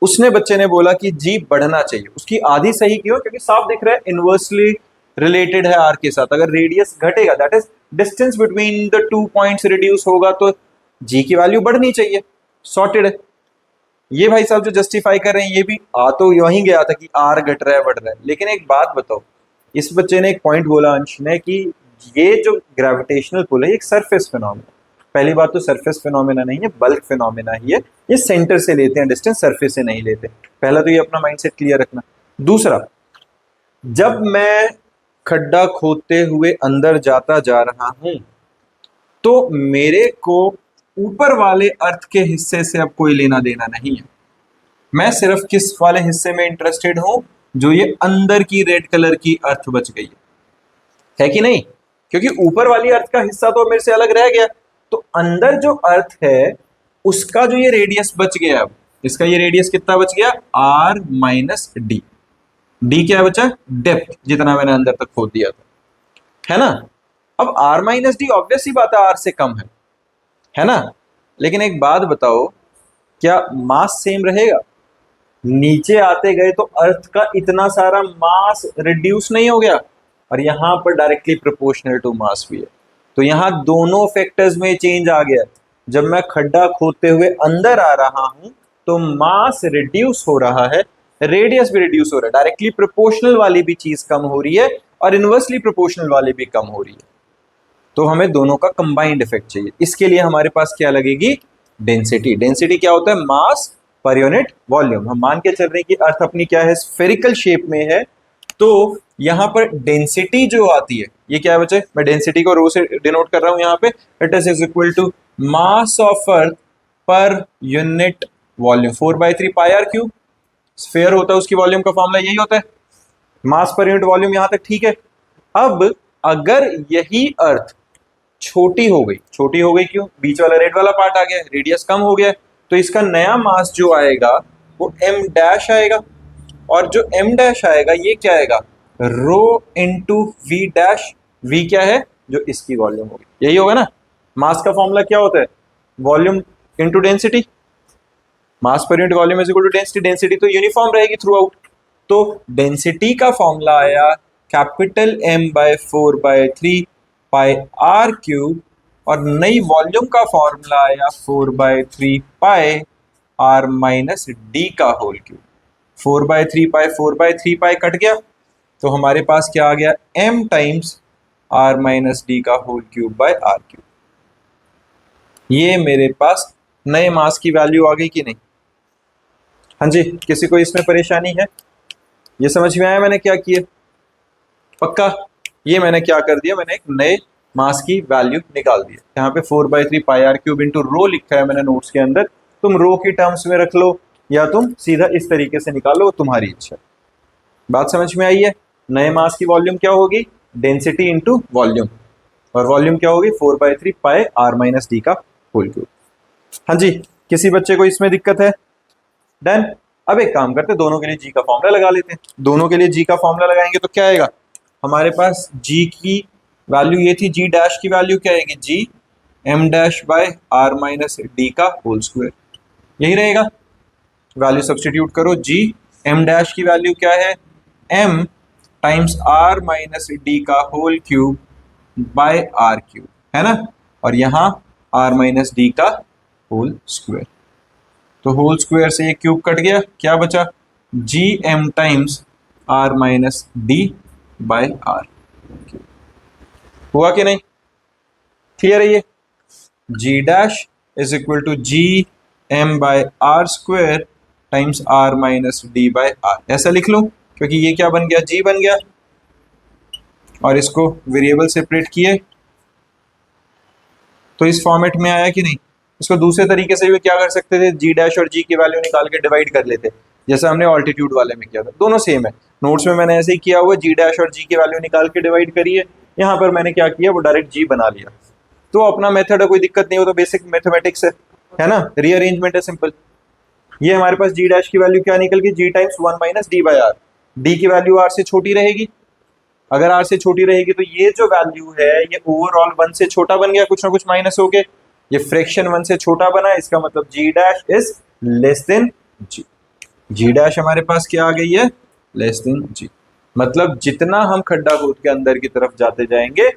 उसने बच्चे ने बोला कि जी बढ़ना चाहिए, उसकी आधी सही क्यों? क्योंकि साफ दिख रहा है इनवर्सली रिलेटेड है आर के साथ। अगर रेडियस घटेगा, that is distance between the two points reduce होगा, तो जी की वैल्यू बढ़नी चाहिए, सॉर्टेड है। ये भाई साहब जो जस्टिफाई कर रहे हैं, ये भी आ तो वहीं गया था कि आर घट रहा है बढ़ रहा है। लेकिन एक बात बताओ, इस बच्चे ने एक पॉइंट बोला अंश ने कि ये जो ग्रेविटेशनल पुल है एक सरफेस फिनोमेना। पहली बात तो सरफेस फिनोमेना नहीं है, बल्क फिनोमेना ही है, ये सेंटर से लेते हैं डिस्टेंस, सरफेस से नहीं लेते। पहला तो ये अपना माइंडसेट क्लियर रखना। दूसरा, जब मैं खड्डा खोदते हुए अंदर जाता जा रहा हूं तो मेरे को ऊपर वाले अर्थ के हिस्से से अब कोई लेना देना नहीं है। मैं सिर्फ किस वाले हिस्से में इंटरेस्टेड हूं, जो ये अंदर की रेड कलर की अर्थ बच गई है कि नहीं? क्योंकि ऊपर वाली अर्थ का हिस्सा तो मेरे से अलग रह गया, तो अंदर जो अर्थ है उसका जो ये रेडियस बच गया, अब इसका ये रेडियस कितना बच गया, आर माइनस डी। डी क्या बचा? डेप्थ, जितना मैंने अंदर तक खोद दिया था, है ना? अब आर माइनस डी ऑब्वियस ही बात है आर से कम है ना? लेकिन एक बात बताओ, क्या मास सेम रहेगा? नीचे आते गए तो अर्थ का इतना सारा मास रिड्यूस नहीं हो गया, और यहां पर डायरेक्टली प्रोपोर्शनल टू मास भी है, तो यहां दोनों फैक्टर्स में चेंज आ गया। जब मैं खड्डा खोदते हुए अंदर आ रहा हूं तो मास रिड्यूस हो रहा है, रेडियस भी रिड्यूस हो रहा है, डायरेक्टली प्रोपोर्शनल वाली भी चीज कम हो रही है और इनवर्सली प्रोपोर्शनल वाली भी कम हो रही है। तो हमें दोनों का कंबाइंड इफेक्ट चाहिए। इसके लिए हमारे पास क्या लगेगी? डेंसिटी। डेंसिटी क्या होता है? मास पर यूनिट वॉल्यूम। हम मान के चल रहे हैं कि अर्थ अपनी क्या है? स्फेरिकल शेप में है। तो यहां पर डेंसिटी जो आती है, ये क्या है बच्चे? मैं डेंसिटी को रो से डिनोट कर रहा हूं यहाँ पे। It is equal to mass of earth per unit volume, 4/3 pi R cube. Sphere होता है उसकी वॉल्यूम का फॉर्मूला यही होता है, मास पर यूनिट वॉल्यूम। यहां तक ठीक है। अब अगर यही अर्थ छोटी हो गई, छोटी हो गई क्यों? बीच वाला रेड वाला पार्ट आ गया, रेडियस कम हो गया, तो इसका नया मास जो आएगा वो m डैश आएगा। और जो m डैश आएगा ये क्या आएगा? Rho into we dash. v क्या है? जो इसकी वॉल्यूम होगी, यही होगा ना। मास का फॉर्मूला क्या होता है? Volume into density. Mass per unit volume is equal to density. Density तो यूनिफॉर्म रहेगी थ्रू आउट। तो डेंसिटी का फॉर्मूला आया capital M/4/3 pi R cube, और नई वॉल्यूम का फॉर्मूला आया 4/3 पाई आर माइनस डी का होल क्यूब। 4/3 पाई 4/3 पाई कट गया, तो हमारे पास क्या आ गया? m times R minus D का whole cube by R cube. ये मेरे पास नए मास की वैल्यू आ गई कि नहीं? हाँ जी, किसी को इसमें परेशानी है? ये समझ में आया मैंने क्या किया? पक्का? ये मैंने क्या कर दिया? मैंने एक नए मास की वैल्यू निकाल दी। यहाँ पे 4/3 pi R cube into rho लिखा है मैंने नोट्स के अंदर। तुम रो की टर्म्स में रख लो या तुम सीधा इस तरीके से निकालो, तुम्हारी इच्छा। बात समझ में आई है? नए मास की वॉल्यूम क्या होगी? डेंसिटी इंटू वॉल्यूम, और वॉल्यूम क्या होगी? 4/3 पाई आर माइनस डी का होल क्यूब। हाँ जी, किसी बच्चे को इसमें दिक्कत है? डन। अब एक काम करते हैं, दोनों के लिए जी का फॉर्मूला लगा लेते हैं। दोनों के लिए जी का फॉर्मूला लगाएंगे तो क्या आएगा हमारे पास? जी की वैल्यू ये थी, जी डैश की वैल्यू क्या आएगी? G M dash by R minus D का होल स्क्वायर, यही रहेगा। वैल्यू सब्सटीट्यूट करो। जी एम डैश की वैल्यू क्या है? M times R minus D का whole cube by R cube, है ना। और यहाँ आर माइनस डी का होल स्क्वायर, तो होल स्क्वायर से ये क्यूब कट गया, क्या बचा? G M times R minus D by R. हुआ कि नहीं? क्लियर है ये? G dash is equal to G M by R square times R minus D by R. ऐसा लिख लो, क्योंकि ये क्या बन गया? जी बन गया, और इसको वेरिएबल सेपरेट किए तो इस फॉर्मेट में आया कि नहीं? इसको दूसरे तरीके से भी क्या कर सकते थे? जी डैश और जी की वैल्यू निकाल के डिवाइड कर लेते, जैसा हमने ऑल्टीट्यूड वाले में किया था। दोनों सेम है, नोट्स में मैंने ऐसे ही किया हुआ, जी डैश और जी की वैल्यू निकाल के डिवाइड करिए। यहाँ पर मैंने क्या किया? वो डायरेक्ट जी बना लिया। तो अपना मेथड है, कोई दिक्कत नहीं हो, तो बेसिक मैथमेटिक्स है ना, रीअरेंजमेंट है, सिंपल। ये हमारे पास जी डैश की वैल्यू क्या निकल गई? G times 1 minus D by R. D की वैल्यू आर से छोटी रहेगी, अगर आर से छोटी रहेगी तो ये जो वैल्यू है ये ओवरऑल 1 से छोटा बन गया, कुछ ना कुछ माइनस हो गए, ये फ्रैक्शन 1 से छोटा बना, इसका मतलब G dash is less than G. G dash हमारे पास क्या आ गई है? Less than G. मतलब जितना हम खड्डा खोद के अंदर की तरफ जाते जाएंगे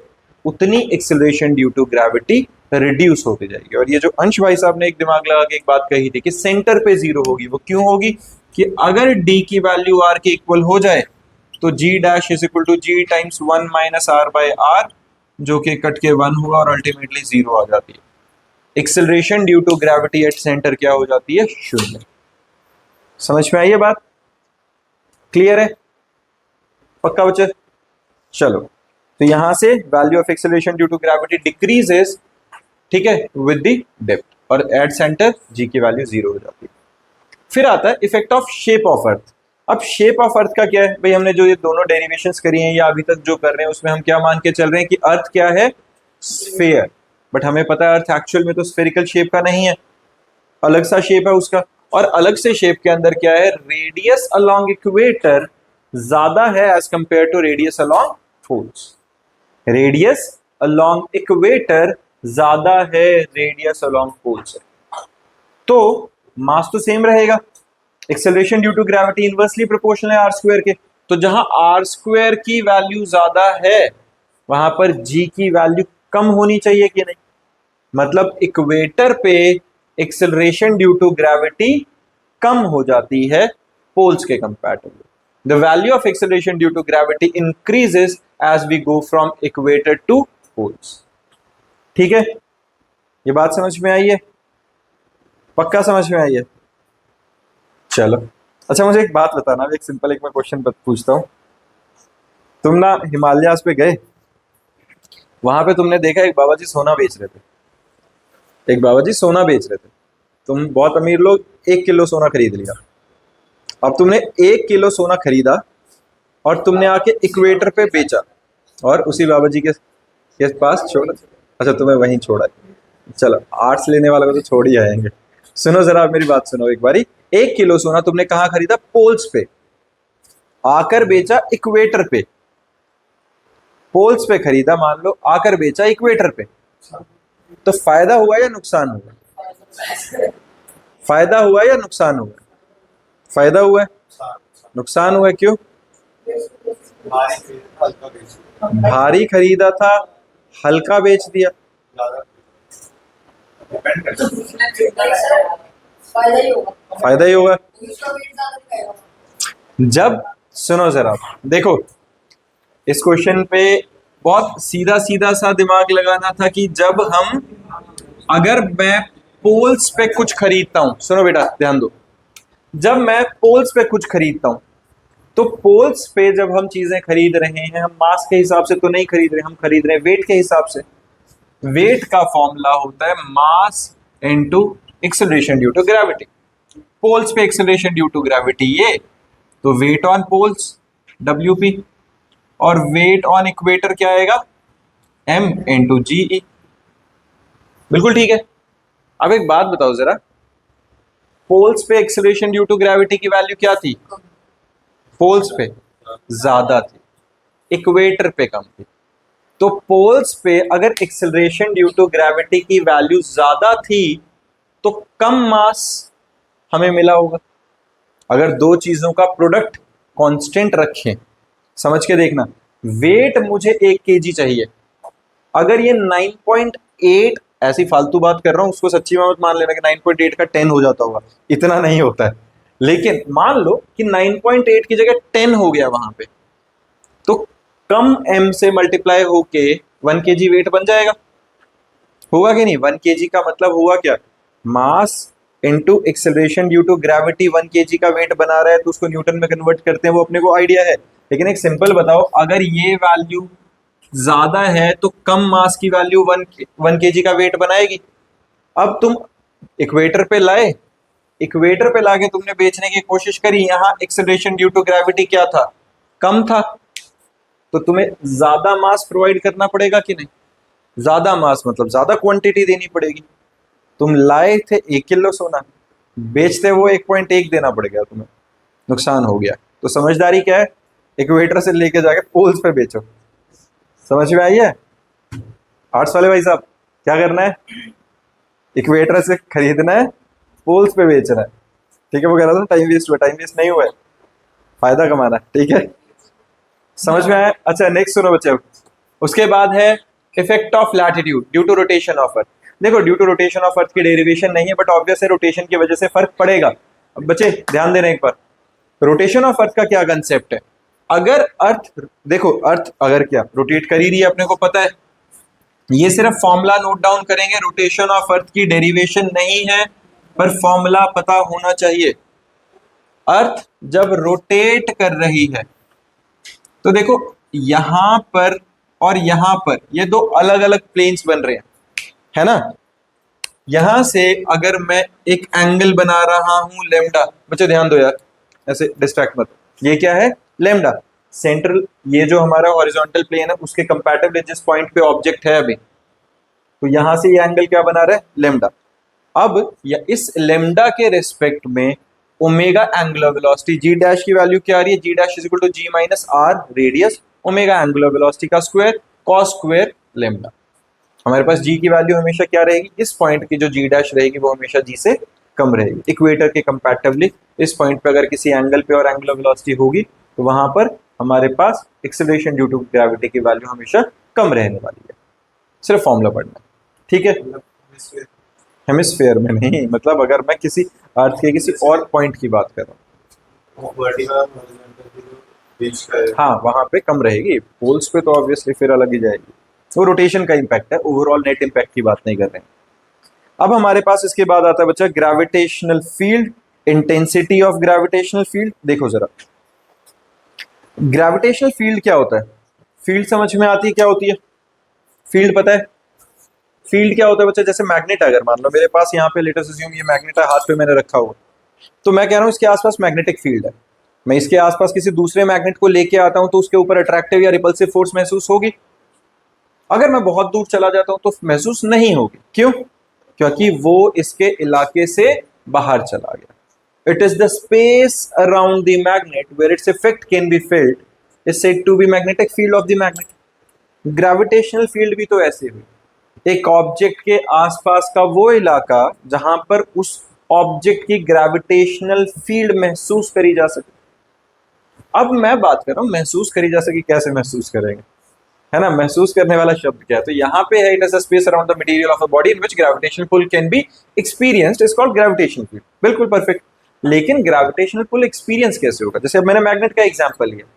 उतनी acceleration due to gravity reduce होती जाएगी। और ये जो अंश भाई साहब ने एक दिमाग लगा के एक बात कही थी कि सेंटर पे जीरो होगी, वो क्यों होगी? कि अगर डी की वैल्यू आर के इक्वल हो जाए तो G dash is equal to G times 1 minus R by R, जो कि कट के 1 हुआ और अल्टीमेटली जीरो आ जाती है। Acceleration due to gravity at centre क्या हो जाती है? शून्य। समझ में आई ये बात? क्लियर है? पक्का बच्चे? चलो, तो यहां से value of acceleration due to gravity decreases, ठीक है, विद द डेप्थ, और एट सेंटर जी की वैल्यू जीरो हो जाती है। फिर आता है effect of shape of earth. अब शेप ऑफ अर्थ का क्या है भाई? हमने जो ये दोनों डेरिवेशंस करी हैं या अभी तक जो कर रहे हैं उसमें हम क्या मान के चल रहे हैं कि अर्थ क्या है? स्फीयर। बट हमें पता है अर्थ एक्चुअल में तो स्फेरिकल शेप का नहीं है, अलग सा शेप है उसका। और अलग से शेप के अंदर क्या है? रेडियस अलोंग इक्वेटर ज्यादा है as compare to radius along poles. Radius along equator ज्यादा है रेडियस अलोंग पोल्स। तो मास तो सेम रहेगा, acceleration due to gravity inversely proportional है आर स्क्वायर के। तो जहां आर स्क्वायर की वैल्यू ज्यादा है वहां पर जी की वैल्यू कम होनी चाहिए कि नहीं? मतलब इक्वेटर पे एक्सेलरेशन ड्यू टू ग्रेविटी कम हो जाती है पोल्स के comparatively. The value of acceleration due to gravity increases as we go from equator to poles. ठीक है, ये बात समझ में आई है? पक्का समझ में आई है? चलो अच्छा, मुझे एक बात बताना, एक सिंपल एक मैं क्वेश्चन पूछता हूं। तुम ना हिमालयास पे गए, वहां पे तुमने देखा एक बाबा जी सोना बेच रहे थे, एक बाबा जी सोना बेच रहे थे। तुम बहुत अमीर लोग, 1 किलो सोना खरीद लिया। अब तुमने 1 किलो सोना खरीदा और तुमने आके इक्वेटर पे बेचा और उसी बाबा जी के पास छोड़ा। अच्छा, तुम्हें वहीं छोड़ा। चलो, आर्ट्स लेने वालों को तो छोड़ ही आएंगे। सुनो जरा, मेरी बात सुनो एक बारी। 1 किलो सोना तुमने कहाँ खरीदा? पोल्स पे। आकर बेचा इक्वेटर पे। पोल्स पे खरीदा, मान लो, आकर बेचा इक्वेटर पे, तो फायदा हुआ या नुकसान हुआ? फायदा हुआ या नुकसान हुआ? फायदा हुआ है। नुकसान हुआ है, क्यों? भारी खरीदा था, हल्का बेच दिया। फायदा ही होगा। जब, सुनो जरा, देखो, इस क्वेश्चन पे बहुत सीधा सीधा सा दिमाग लगाना था कि जब हम, अगर मैं पोल्स पे कुछ खरीदता हूं, सुनो बेटा ध्यान दो, जब मैं पोल्स पे कुछ खरीदता हूं, तो पोल्स पे जब हम चीजें खरीद रहे हैं, हम मास के हिसाब से तो नहीं खरीद रहे, हम खरीद रहे हैं वेट के हिसाब से। वेट का फॉर्मूला होता है mass into acceleration due to gravity. Poles पे एक्सेलरेशन ड्यू टू ग्रेविटी ये, तो वेट ऑन पोल्स WP, और वेट ऑन इक्वेटर क्या आएगा? M into GE। बिल्कुल ठीक है। अब एक बात बताओ जरा, पोल्स पे एक्सेलरेशन ड्यू टू ग्रेविटी की वैल्यू क्या थी? पोल्स पे ज्यादा थी, इक्वेटर पे कम थी। तो पोल्स पे अगर एक्सेलरेशन ड्यू टू ग्रेविटी की वैल्यू ज्यादा थी तो कम मास हमें मिला होगा। अगर दो चीजों का प्रोडक्ट कांस्टेंट रखें, समझ के देखना, वेट मुझे 1 kg चाहिए, अगर ये 9.8, ऐसी फालतू बात कर रहा हूं, उसको सच्ची में मत मान लेना कि 9.8 का 10 हो जाता होगा, इतना नहीं होता है, लेकिन मान लो कि 9.8 की जगह 10 हो गया वहां पे, तो कम m से मल्टीप्लाई होके 1 kg वेट बन जाएगा। होगा कि नहीं? 1 kg का मतलब हुआ क्या? Mass into acceleration due to gravity 1 kg का वेट बना रहा है, तो उसको न्यूटन में कन्वर्ट करते हैं, वो अपने को आइडिया है। लेकिन एक सिंपल बताओ, अगर ये वैल्यू ज्यादा है तो कम मास की वैल्यू 1 kg का वेट बनाएगी। अब तुम इक्वेटर पे लाए, इक्वेटर पे लाके तुमने बेचने की कोशिश करी, यहां एक्सेलरेशन ड्यू टू ग्रेविटी क्या था? कम था, तो तुम्हें ज्यादा मास प्रोवाइड करना पड़ेगा कि नहीं? ज्यादा मास मतलब ज्यादा क्वांटिटी देनी पड़ेगी। तुम लाए थे 1 किलो सोना, बेचते वो 1.1 देना पड़ गया, तुम्हें नुकसान हो गया। तो समझदारी क्या है? इक्वेटर से लेके जाके पोल्स पे बेचो। समझ में आई है? आर्ट्स वाले भाई साहब, क्या करना है? इक्वेटर से खरीदना है, पोल्स पे बेचना है। ठीक है, वो कह रहा था टाइम वेस्ट हुआ, टाइम वेस्ट नहीं हुआ है, फायदा कमाना है। ठीक है, समझ में आया? अच्छा, नेक्स्ट सुनो बच्चे। उसके बाद है effect of latitude due to rotation of earth. देखो, due to rotation of earth की डेरिवेशन नहीं है, बट ऑब्वियस है रोटेशन की वजह से फर्क पड़ेगा। अब बच्चे ध्यान देना एक बार, रोटेशन ऑफ अर्थ का क्या कंसेप्ट है? अगर अर्थ, देखो अर्थ अगर क्या रोटेट कर ही रही है, अपने को पता है, ये सिर्फ फॉर्मूला नोट डाउन करेंगे, रोटेशन ऑफ अर्थ की डेरिवेशन नहीं है, पर फॉर्मूला पता होना चाहिए। अर्थ जब रोटेट कर रही है, तो देखो यहां पर और यहां पर ये दो अलग अलग प्लेन्स बन रहे हैं, है ना? यहां से अगर मैं एक एंगल बना रहा हूं लेमडा, बच्चे ध्यान दो यार, ऐसे डिस्ट्रैक्ट मत। ये क्या है? लेमडा। सेंट्रल, ये जो हमारा हॉरिजॉन्टल प्लेन है उसके कंपैरेटिवली जिस पॉइंट पे ऑब्जेक्ट है अभी, तो यहां से ये एंगल क्या बना रहा है? लेमडा। अब इस लेमडा के रेस्पेक्ट में omega angular velocity g dash की वैल्यू क्या आ रही है? G dash is equal to g minus r radius omega angular velocity का स्क्वायर कॉस स्क्वायर लेमडा। हमारे पास जी की वैल्यू हमेशा क्या रहेगी? इस पॉइंट की जो जी डैश रहेगी वो हमेशा जी से कम रहेगी। इक्वेटर के कंपैरेटिवली इस पॉइंट पे अगर किसी एंगल पे और एंगुलर वेलोसिटी होगी तो वहां पर हमारे पास एक्सेलरेशन ड्यू टू ग्रेविटी की वैल्यू हमेशा कम रहने वाली है। सिर्फ फॉर्मूला पढ़ना, ठीक है? हेमिस्फेयर में नहीं, मतलब अगर मैं किसी, अर्थ के किसी और पॉइंट की बात कर रहा हूँ। वर्टिकल और हॉरिजॉन्टल की जो बीच का है, हाँ, वहां पे कम रहेगी, पोल्स पे तो ऑब्वियसली फिर अलग ही जाएगी। वो रोटेशन का इम्पैक्ट है, ओवरऑल नेट इम्पैक्ट की बात नहीं कर रहे हैं। अब हमारे पास इसके बाद आता है बच्चा gravitational field, intensity of gravitational field. देखो जरा, ग्रेविटेशनल फील्ड क्या होता है? फील्ड समझ में आती है क्या होती है? फील्ड पता है? फील्ड क्या होता है बच्चा? जैसे मैग्नेट है, अगर मान लो मेरे पास यहाँ पे लेट अस अज्यूम ये मैग्नेट है, हाथ पे मैंने रखा हुआ, तो मैं कह रहा हूँ इसके आसपास मैग्नेटिक फील्ड है। मैं इसके आसपास किसी दूसरे मैग्नेट को लेके आता हूं तो उसके ऊपर अट्रैक्टिव या रिपल्सिव फोर्स महसूस होगी। अगर मैं बहुत दूर चला जाता हूं तो महसूस नहीं होगी। क्यों? क्योंकि वो इसके इलाके से बाहर चला गया। It is the space around the magnet where its effect can be felt is said to be magnetic field of the magnet. Gravitational field भी तो ऐसे हुई, एक ऑब्जेक्ट के आसपास का वो इलाका जहां पर उस ऑब्जेक्ट की ग्रेविटेशनल फील्ड महसूस करी जा सके। अब मैं बात कर रहा हूं महसूस करी जा सके, कैसे महसूस करेंगे, है ना? महसूस करने वाला शब्द क्या है? तो यहाँ पे है it is a space around the material of a body in which gravitational pull can be experienced is called gravitational field. बिल्कुल परफेक्ट। लेकिन ग्रेविटेशनल पुल एक्सपीरियंस कैसे होगा? जैसे अब मैंने मैग्नेट का एग्जांपल लिया,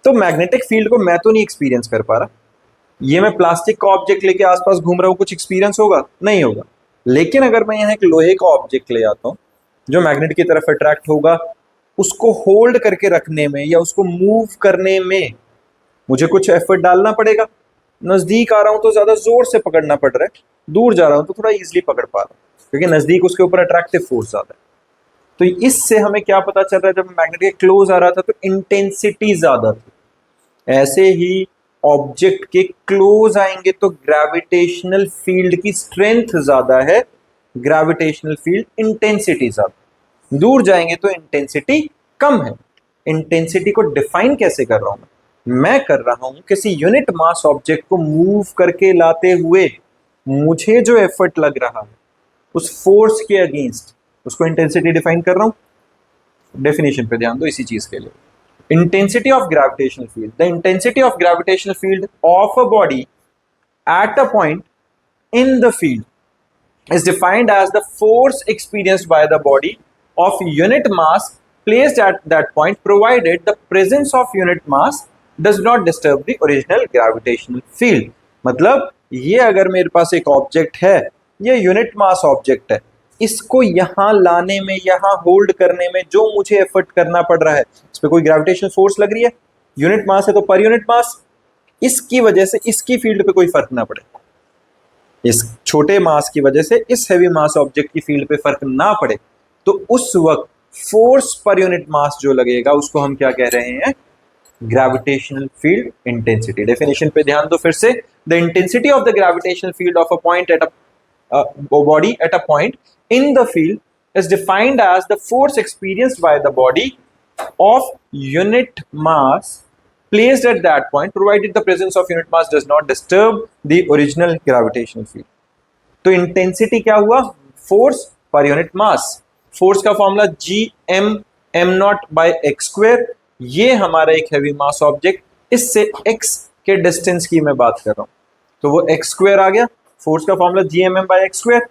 तो मैग्नेटिक फील्ड को मैं तो नहीं एक्सपीरियंस कर पा रहा, ये मैं प्लास्टिक का ऑब्जेक्ट लेके आसपास घूम रहा हूँ, कुछ एक्सपीरियंस होगा? नहीं होगा। लेकिन अगर मैं यहाँ एक लोहे का ऑब्जेक्ट ले आता हूँ जो मैग्नेट की तरफ अट्रैक्ट होगा, उसको होल्ड करके रखने में या उसको मूव करने में मुझे कुछ एफर्ट डालना पड़ेगा। नजदीक आ रहा हूं तो ज्यादा जोर से पकड़ना पड़ रहा है, दूर जा रहा हूं तो थोड़ा इजीली पकड़ पा रहा हूं क्योंकि नजदीक उसके ऊपर अट्रैक्टिव फोर्स ज्यादा है। तो इससे हमें क्या पता चल रहा है? जब मैग्नेट के क्लोज आ रहा था तो इंटेंसिटी ज्यादा थी। ऐसे ही ऑब्जेक्ट के क्लोज आएंगे तो ग्रेविटेशनल फील्ड की स्ट्रेंथ ज्यादा है, ग्रेविटेशनल फील्ड इंटेंसिटी ज्यादा। दूर जाएंगे तो इंटेंसिटी कम है। इंटेंसिटी को डिफाइन कैसे कर रहा हूं मैं कर रहा हूं किसी यूनिट मास ऑब्जेक्ट को मूव करके लाते हुए मुझे जो एफर्ट लग रहा है उस फोर्स के अगेंस्ट, उसको इंटेंसिटी डिफाइन कर रहा हूं। डेफिनेशन पे ध्यान दो इसी चीज के लिए। Intensity of gravitational field, the intensity of gravitational field of a body at a point in the field is defined as the force experienced by the body of unit mass placed at that point provided the presence of unit mass does not disturb the original gravitational field। मतलब ये अगर मेरे पास एक object है, ये unit mass object है, इसको यहां लाने में, यहां होल्ड करने में जो मुझे एफर्ट करना पड़ रहा है, इस पर कोई ग्रेविटेशनल फोर्स लग रही है। यूनिट मास है तो पर यूनिट मास, इसकी वजह से इसकी फील्ड पे कोई फर्क ना पड़े, इस छोटे मास की वजह से इस हैवी मास ऑब्जेक्ट की फील्ड पे फर्क ना पड़े, तो उस वक्त फोर्स पर यूनिट मास जो लगेगा उसको हम क्या कह रहे हैं? Gravitational field intensity. डेफिनेशन पे ध्यान दो फिर से। The intensity of the gravitational field of a point at a body at a point in the field is defined as the force experienced by the body of unit mass placed at that point provided the presence of unit mass does not disturb the original gravitational field। तो intensity क्या हुआ? Force per unit mass. Force का formula Gm naught by x square. ये हमारा एक heavy mass object, इससे x के distance की मैं बात कर रहा हूं, तो वो एक्स स्क्वायर आ गया। फोर्स का formula Gmm by x square.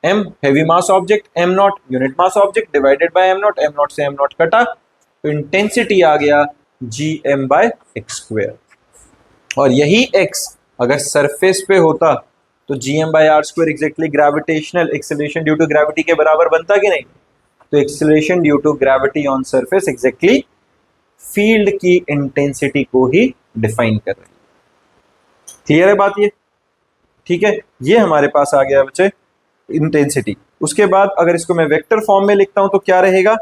m heavy mass object, m not unit mass object divided by m not से m नॉट कटा, तो इंटेंसिटी आ गया Gm बाय एक्स स्क्वायर। और यही x अगर सरफेस पे होता तो Gm by R square exactly gravitational acceleration due to gravity के बराबर बनता कि नहीं? तो acceleration due to gravity on surface exactly field की इंटेंसिटी को ही डिफाइन कर रही है। क्लियर है बात ये? ठीक है, ये हमारे पास आ गया बच्चे इंटेंसिटी। उसके बाद अगर इसको मैं वेक्टर फॉर्म में लिखता हूं तो क्या रहेगा?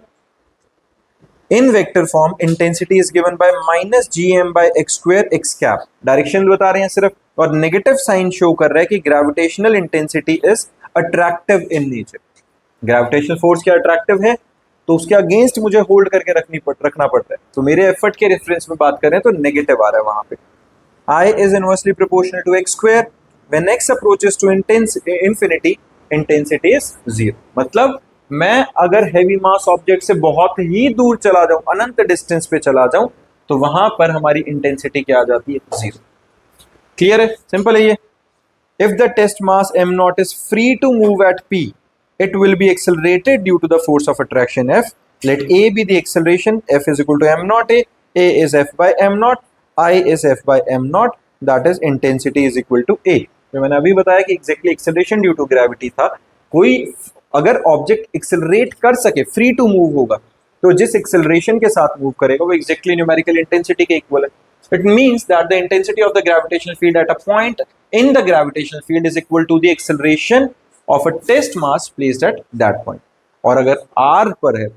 In vector form intensity is given by minus Gm by x square X cap. Direction बता रहे हैं सिर्फ, और नेगेटिव साइन शो कर रहा है कि gravitational intensity is attractive in nature. Gravitational force क्या अट्रैक्टिव है, तो उसके अगेंस्ट मुझे होल्ड करके रखना पड़ता है। तो मेरे एफर्ट के रेफरेंस में बात करें तो नेगेटिव आ रहा है वहां पे। I is inversely proportional to x square when x approaches to infinity intensity is zero. मतलब मैं अगर हैवी मास ऑब्जेक्ट से बहुत ही दूर चला जाऊं, अनंत डिस्टेंस पे चला जाऊं, तो वहां पर हमारी इंटेंसिटी क्या आ जाती है? जीरो। क्लियर है? सिंपल है ये। If the test mass m not is free to move at p it will be accelerated due to the force of attraction F. Let A be the acceleration. F is equal to m naught A. A is F by m naught. I is F by m naught. That is intensity is equal to A. तो मैंने अभी बताया कि exactly acceleration due to gravity था. कोई अगर object accelerate कर सके, फ्री टू मूव होगा, तो जिस एक्सेलरेशन के साथ मूव करेगा वो एग्जैक्टली न्यूमेरिकल इंटेंसिटी के इक्वल है. It means that the intensity of the gravitational field at a point in the gravitational field is equal to the acceleration of a test mass placed at that point. और अगर r पर है,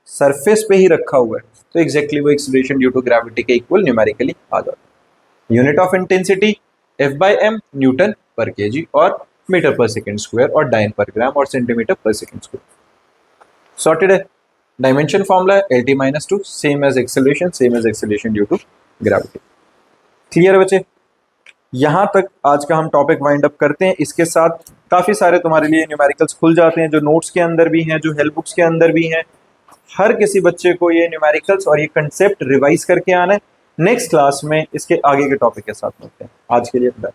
surface पे ही रखा हुआ है, तो exactly वो एक्सेलरेशन ड्यू टू ग्रेविटी के इक्वल न्यूमेरिकली आ जाता है. Unit of intensity F by m newton per KG और मीटर पर सेकेंड स्क्वायर और डाइन पर ग्राम और centimetre per second square. Sorted है. डायमेंशन फॉर्मूला है LT minus 2, same as acceleration due to gravity. Clear बच्चे? यहाँ तक आज का हम टॉपिक वाइंड अप करते हैं. इसके साथ काफ़ी सारे तुम्हारे लिए न्यूमेरिकल्स खुल जाते हैं, जो नोट्स के अंदर भी हैं, जो हेल्प बुक्स के अंदर भी हैं. हर किसी बच्चे को ये न्यूमेरिकल्स और ये कंसेप्ट रिवाइज करके आना है. नेक्स्ट क्लास में इसके आगे के टॉपिक के साथ मिलते हैं. आज के लिए बाय.